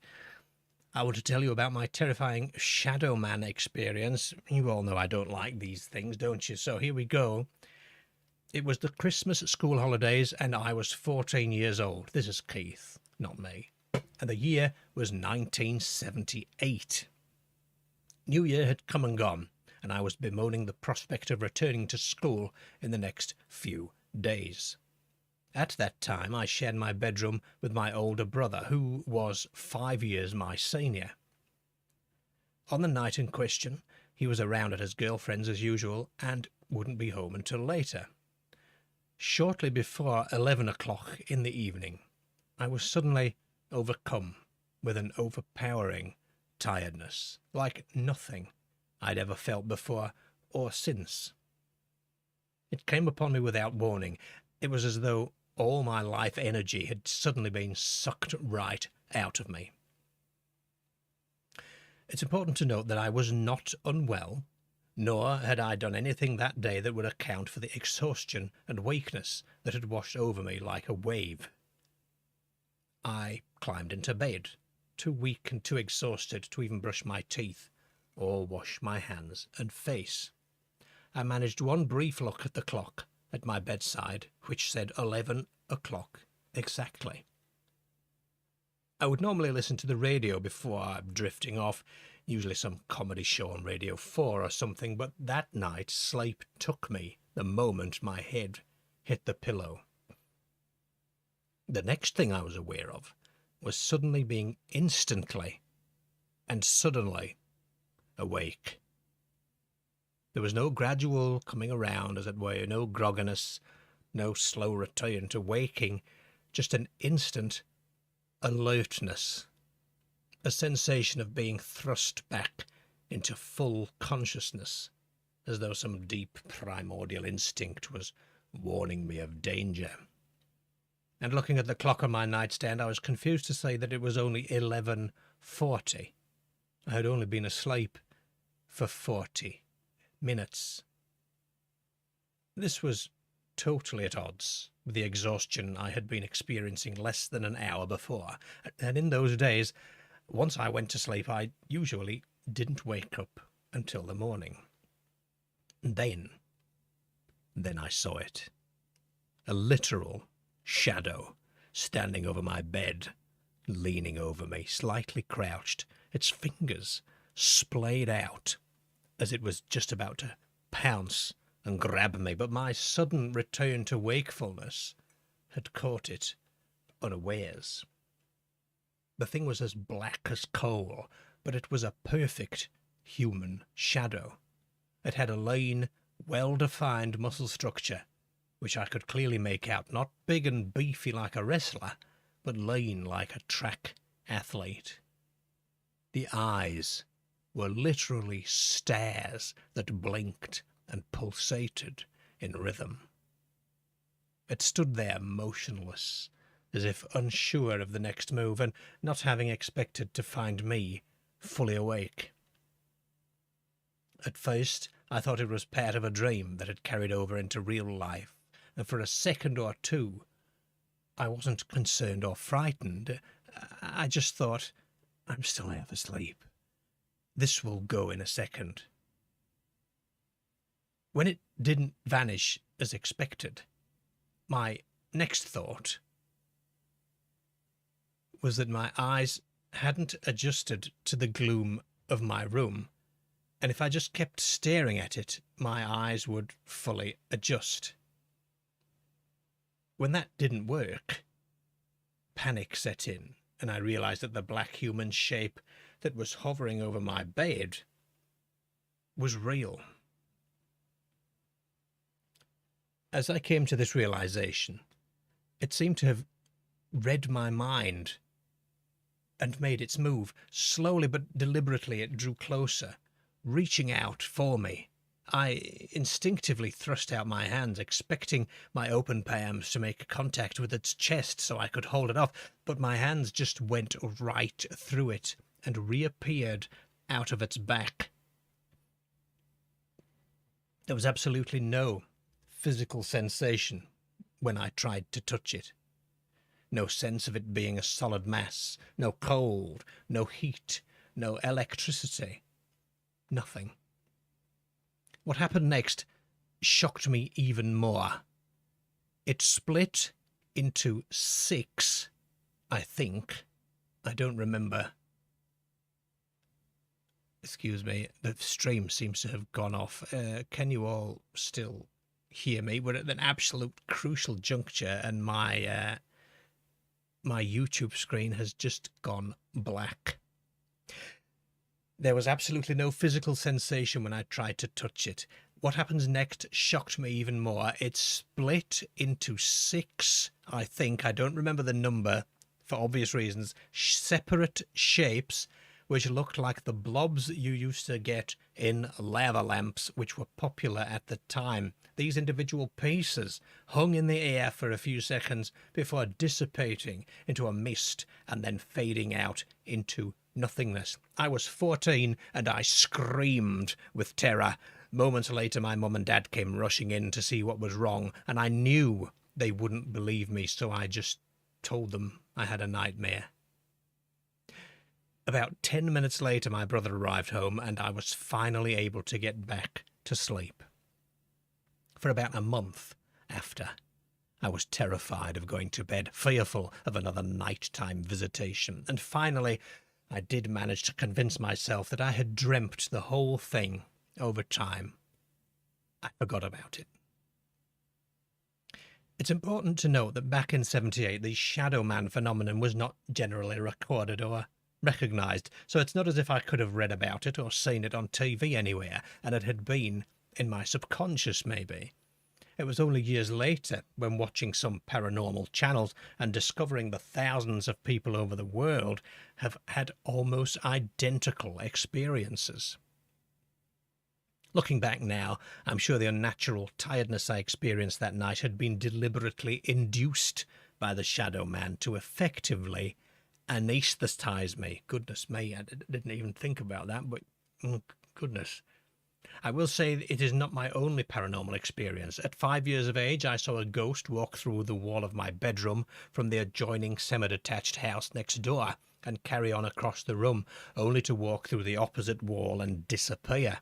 "I want to tell you about my terrifying Shadow Man experience." You all know I don't like these things, don't you? So here we go. "It was the Christmas school holidays and I was 14 years old." This is Keith, not me. "And the year was 1978. New Year had come and gone, and I was bemoaning the prospect of returning to school in the next few days. At that time, I shared my bedroom with my older brother, who was 5 years my senior. On the night in question, he was around at his girlfriend's as usual and wouldn't be home until later. Shortly before 11 o'clock in the evening, I was suddenly overcome with an overpowering tiredness, like nothing I'd ever felt before or since. It came upon me without warning. It was as though all my life energy had suddenly been sucked right out of me. It's important to note that I was not unwell, nor had I done anything that day that would account for the exhaustion and weakness that had washed over me like a wave. I climbed into bed, too weak and too exhausted to even brush my teeth or wash my hands and face. I managed one brief look at the clock at my bedside, which said 11 o'clock exactly. I would normally listen to the radio before drifting off, usually some comedy show on Radio 4 or something, but that night sleep took me the moment my head hit the pillow. The next thing I was aware of was suddenly being instantly and suddenly awake. There was no gradual coming around, as it were, no grogginess, no slow return to waking, just an instant alertness, a sensation of being thrust back into full consciousness, as though some deep primordial instinct was warning me of danger. And looking at the clock on my nightstand, I was confused to say that it was only 11:40. I had only been asleep for 40 minutes. This was totally at odds with the exhaustion I had been experiencing less than an hour before, and in those days, once I went to sleep, I usually didn't wake up until the morning. Then I saw it. A literal shadow standing over my bed, leaning over me, slightly crouched, its fingers splayed out as it was just about to pounce and grab me, but my sudden return to wakefulness had caught it unawares. The thing was as black as coal, but it was a perfect human shadow. It had a lean, well-defined muscle structure, which I could clearly make out, not big and beefy like a wrestler, but lean like a track athlete. The eyes were literally stars that blinked and pulsated in rhythm. It stood there motionless, as if unsure of the next move, and not having expected to find me fully awake. At first, I thought it was part of a dream that had carried over into real life, and for a second or two, I wasn't concerned or frightened. I just thought, I'm still half asleep. This will go in a second. When it didn't vanish as expected, my next thought was that my eyes hadn't adjusted to the gloom of my room, and if I just kept staring at it, my eyes would fully adjust. When that didn't work, panic set in, and I realized that the black human shape that was hovering over my bed was real. As I came to this realization, it seemed to have read my mind and made its move. Slowly but deliberately it drew closer, reaching out for me. I instinctively thrust out my hands, expecting my open palms to make contact with its chest so I could hold it off, but my hands just went right through it and reappeared out of its back. There was absolutely no physical sensation when I tried to touch it. No sense of it being a solid mass, no cold, no heat, no electricity. Nothing. What happened next shocked me even more. It split into 6, I think. I don't remember. Excuse me, the stream seems to have gone off. Can you all still hear me? We're at an absolute crucial juncture, and my YouTube screen has just gone black. There was absolutely no physical sensation when I tried to touch it. What happens next shocked me even more. It split into 6, I think. I don't remember the number for obvious reasons. Separate shapes, which looked like the blobs that you used to get in lava lamps, which were popular at the time. These individual pieces hung in the air for a few seconds before dissipating into a mist and then fading out into nothingness. I was 14 and I screamed with terror. Moments later, my mum and dad came rushing in to see what was wrong, and I knew they wouldn't believe me, so I just told them I had a nightmare. About 10 minutes later, my brother arrived home, and I was finally able to get back to sleep. For about a month after, I was terrified of going to bed, fearful of another nighttime visitation, and finally I did manage to convince myself that I had dreamt the whole thing over time. I forgot about it. It's important to note that back in 78, the Shadow Man phenomenon was not generally recorded or recognised, so it's not as if I could have read about it or seen it on TV anywhere, and it had been in my subconscious maybe. It was only years later, when watching some paranormal channels and discovering the thousands of people over the world have had almost identical experiences. Looking back now, I'm sure the unnatural tiredness I experienced that night had been deliberately induced by the Shadow Man to effectively anaesthetise me. Goodness me, I didn't even think about that, but goodness. I will say it is not my only paranormal experience. At 5 years of age, I saw a ghost walk through the wall of my bedroom from the adjoining semi-detached house next door and carry on across the room, only to walk through the opposite wall and disappear.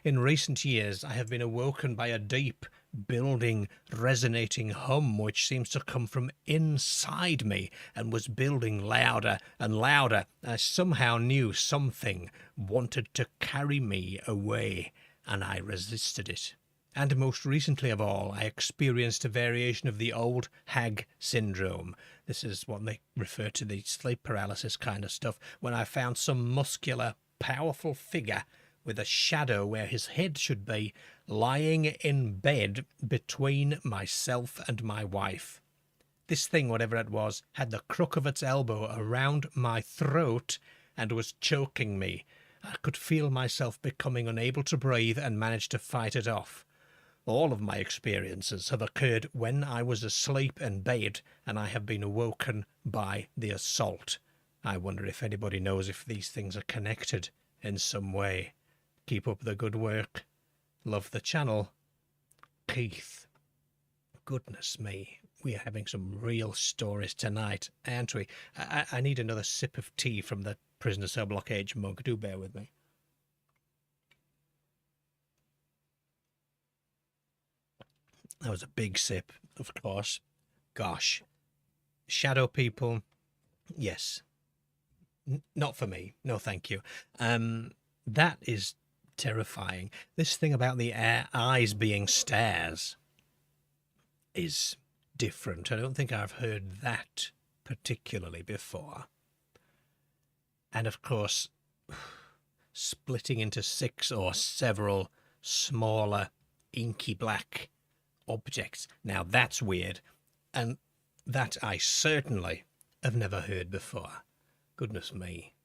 In recent years, I have been awoken by a deep, building, resonating hum which seems to come from inside me and was building louder and louder. I somehow knew something wanted to carry me away, and I resisted it. And most recently of all, I experienced a variation of the old hag syndrome. This is what they refer to, the sleep paralysis kind of stuff, when I found some muscular, powerful figure with a shadow where his head should be, lying in bed between myself and my wife. This thing, whatever it was, had the crook of its elbow around my throat and was choking me. I could feel myself becoming unable to breathe and managed to fight it off. All of my experiences have occurred when I was asleep in bed, and I have been awoken by the assault. I wonder if anybody knows if these things are connected in some way. Keep up the good work. Love the channel. Keith. Goodness me, we are having some real stories tonight, aren't we? I need another sip of tea from the Prisoner Cell Block H mug. Do bear with me. That was a big sip, of course. Gosh. Shadow people, yes. Not for me. No, thank you. That is terrifying. This thing about the eyes being stars is different. I don't think I've heard that particularly before. And of course, splitting into 6 or several smaller inky black objects. Now that's weird, and that I certainly have never heard before. Goodness me.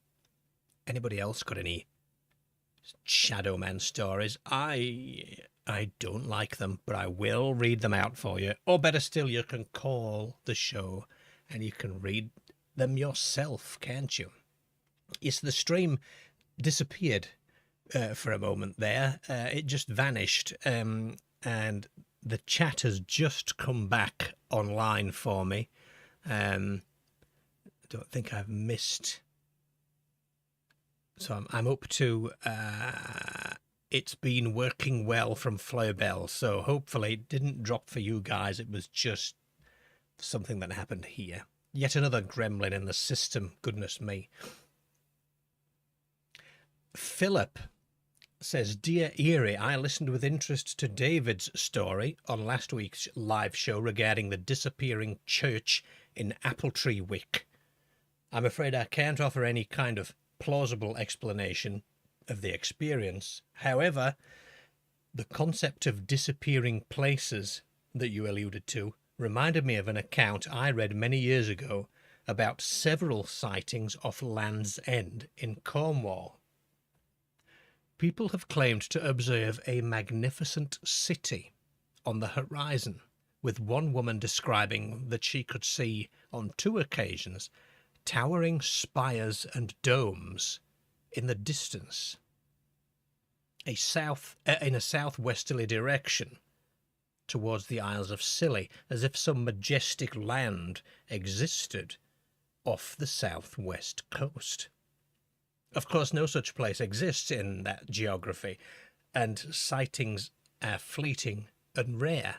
Anybody else got any Shadow Man stories? I don't like them, but I will read them out for you. Or better still, you can call the show and you can read them yourself, can't you? Yes, the stream disappeared for a moment there. It just vanished, and the chat has just come back online for me. I don't think I've missed. So I'm up to it's been working well from Flowbell. So hopefully it didn't drop for you guys. It was just something that happened here. Yet another gremlin in the system. Goodness me. Philip says, Dear Eerie, I listened with interest to David's story on last week's live show regarding the disappearing church in Appletreewick. I'm afraid I can't offer any kind of plausible explanation of the experience. However, the concept of disappearing places that you alluded to reminded me of an account I read many years ago about several sightings off Land's End in Cornwall. People have claimed to observe a magnificent city on the horizon, with one woman describing that she could see, on 2 occasions, towering spires and domes in the distance, in a southwesterly direction towards the Isles of Scilly, as if some majestic land existed off the southwest coast. Of course, no such place exists in that geography, and sightings are fleeting and rare.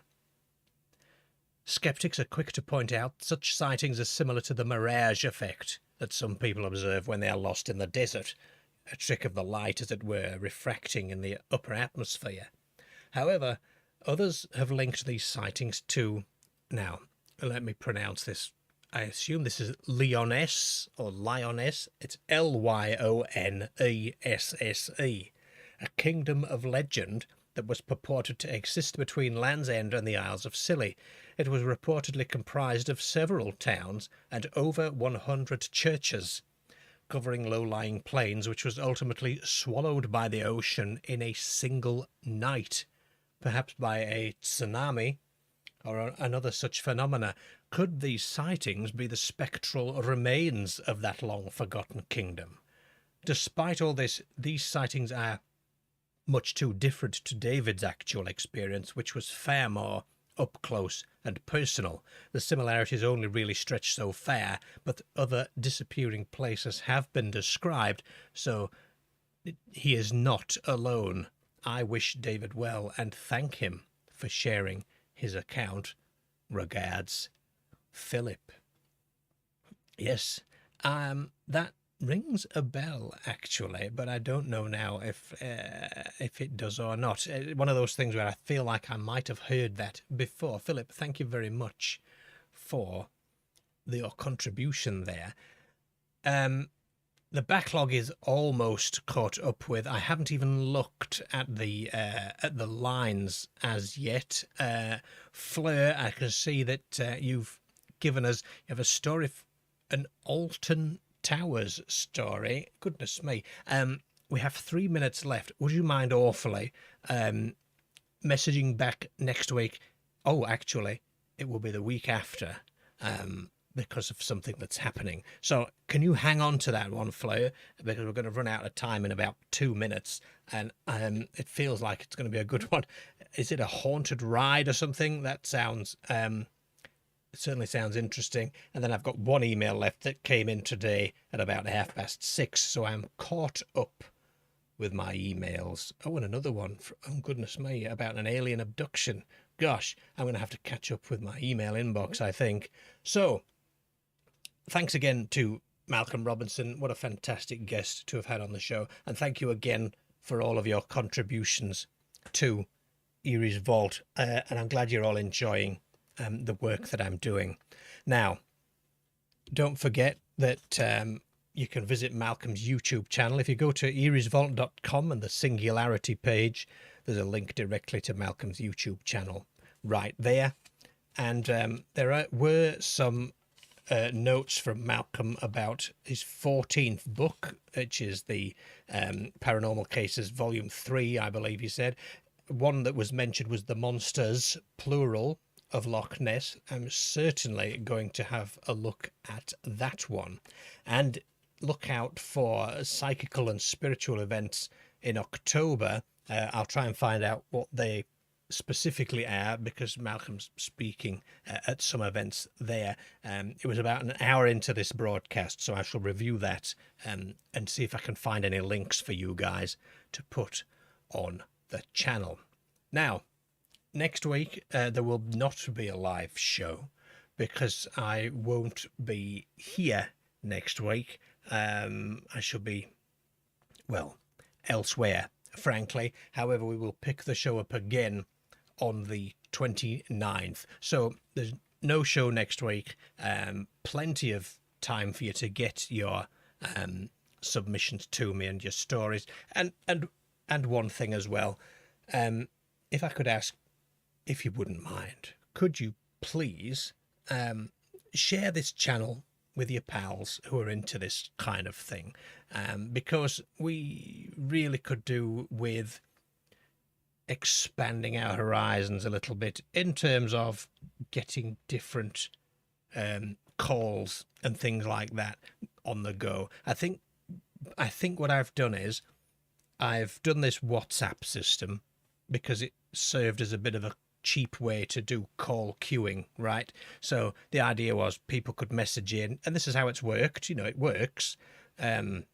Skeptics are quick to point out such sightings are similar to the mirage effect that some people observe when they are lost in the desert, a trick of the light, as it were, refracting in the upper atmosphere. However, others have linked these sightings to, now, let me pronounce this, I assume this is Lyonesse, or Lyonesse, it's Lyonesse, a kingdom of legend that was purported to exist between Land's End and the Isles of Scilly. It was reportedly comprised of several towns and over 100 churches, covering low-lying plains, which was ultimately swallowed by the ocean in a single night, perhaps by a tsunami or another such phenomena. Could these sightings be the spectral remains of that long-forgotten kingdom? Despite all this, these sightings are much too different to David's actual experience, which was far more up close and personal. The similarities only really stretch so far, but other disappearing places have been described, so he is not alone. I wish David well and thank him for sharing his account. Regards, Philip. Yes, that rings a bell, actually, but I don't know now if it does or not. One of those things where I feel like I might have heard that before. Philip, thank you very much for your contribution there. The backlog is almost caught up with. I haven't even looked at the lines as yet. Fleur, I can see that you've given us. You have a story, an Alton Towers story. Goodness me. We have 3 minutes left. Would you mind awfully messaging back next week? Oh, actually, it will be the week after, because of something that's happening. So can you hang on to that one, Fleur? Because we're going to run out of time in about 2 minutes, and it feels like it's going to be a good one. Is it a haunted ride or something? That sounds... It certainly sounds interesting. And then I've got one email left that came in today at about 6:30, so I'm caught up with my emails. Oh, and another one, oh goodness me, about an alien abduction. Gosh, I'm going to have to catch up with my email inbox, I think. So, thanks again to Malcolm Robinson. What a fantastic guest to have had on the show. And thank you again for all of your contributions to Eerie's Vault. And I'm glad you're all enjoying the work that I'm doing. Now, don't forget that you can visit Malcolm's YouTube channel. If you go to eeriesvault.com and the Singularity page, there's a link directly to Malcolm's YouTube channel right there. And there were some notes from Malcolm about his 14th book, which is the Paranormal Cases Volume 3, I believe he said. One that was mentioned was The Monsters, plural, of Loch Ness. I'm certainly going to have a look at that one. And look out for psychical and spiritual events in October. I'll try and find out what they specifically are, because Malcolm's speaking at some events there. It was about an hour into this broadcast, so I shall review that and see if I can find any links for you guys to put on the channel. Now, next week there will not be a live show because I won't be here next week. I shall be, well, elsewhere, frankly. However, we will pick the show up again on the 29th. So there's no show next week. Plenty of time for you to get your submissions to me and your stories. And one thing as well, if I could ask, if you wouldn't mind, could you please share this channel with your pals who are into this kind of thing? Because we really could do with expanding our horizons a little bit in terms of getting different calls and things like that on the go. I think what I've done is I've done this WhatsApp system because it served as a bit of a cheap way to do call queuing, right? So the idea was people could message in, and this is how it's worked. You know, it works, and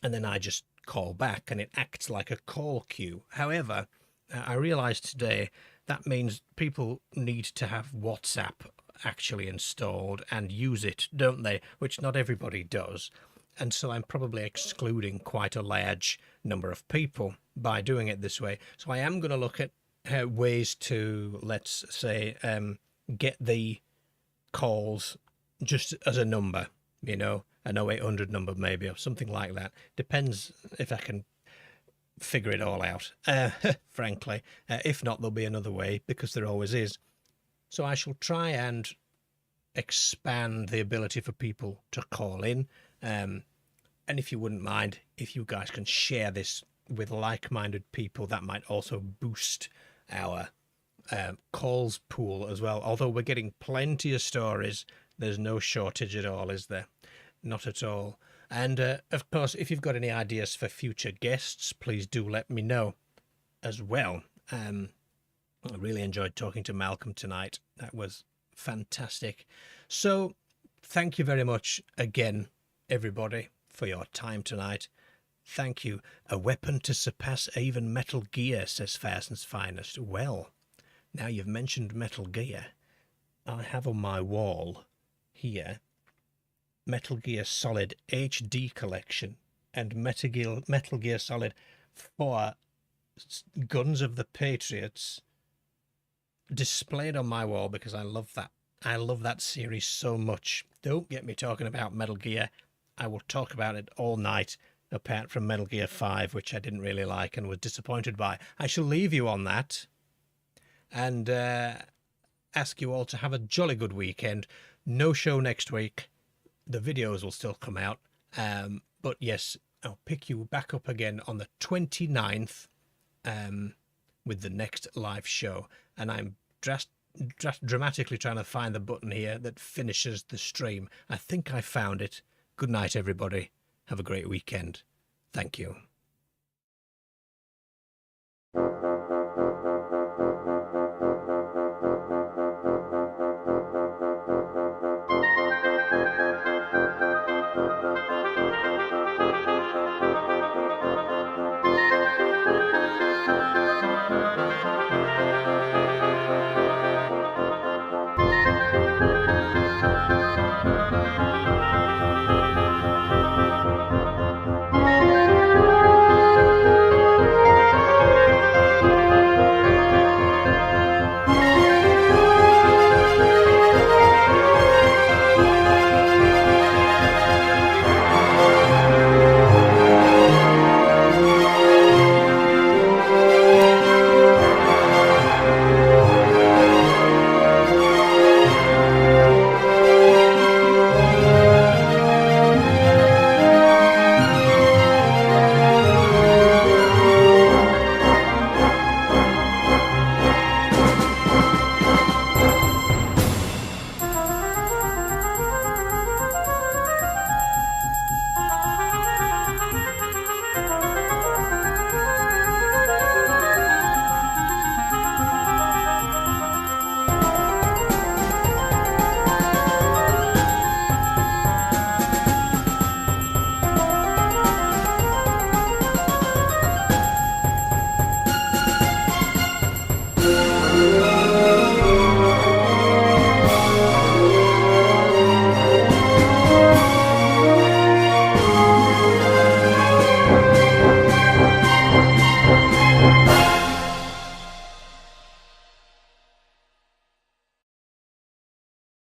then I just call back, and it acts like a call queue. However, I realised today that means people need to have WhatsApp actually installed and use it, don't they? Which not everybody does. And so I'm probably excluding quite a large number of people by doing it this way. So I am going to look at ways to, let's say, get the calls just as a number, you know, an 0800 number maybe, or something like that. Depends if I can figure it all out, frankly. If not, there'll be another way, because there always is. So I shall try and expand the ability for people to call in. And if you wouldn't mind, if you guys can share this with like-minded people, that might also boost our calls pool as well. Although we're getting plenty of stories, there's no shortage at all, is there? Not at all. And of course, if you've got any ideas for future guests, please do let me know as well. I really enjoyed talking to Malcolm tonight. That was fantastic. So thank you very much again, everybody, for your time tonight. Thank you. A weapon to surpass even Metal Gear, says Farson's Finest. Well, now you've mentioned Metal Gear, I have on my wall here Metal Gear Solid HD Collection and Metal Gear Solid 4 Guns of the Patriots displayed on my wall because I love that. I love that series so much. Don't get me talking about Metal Gear. I will talk about it all night, apart from Metal Gear 5, which I didn't really like and was disappointed by. I shall leave you on that and ask you all to have a jolly good weekend. No show next week. The videos will still come out. But yes, I'll pick you back up again on the 29th with the next live show. And I'm dramatically trying to find the button here that finishes the stream. I think I found it. Good night, everybody. Have a great weekend. Thank you.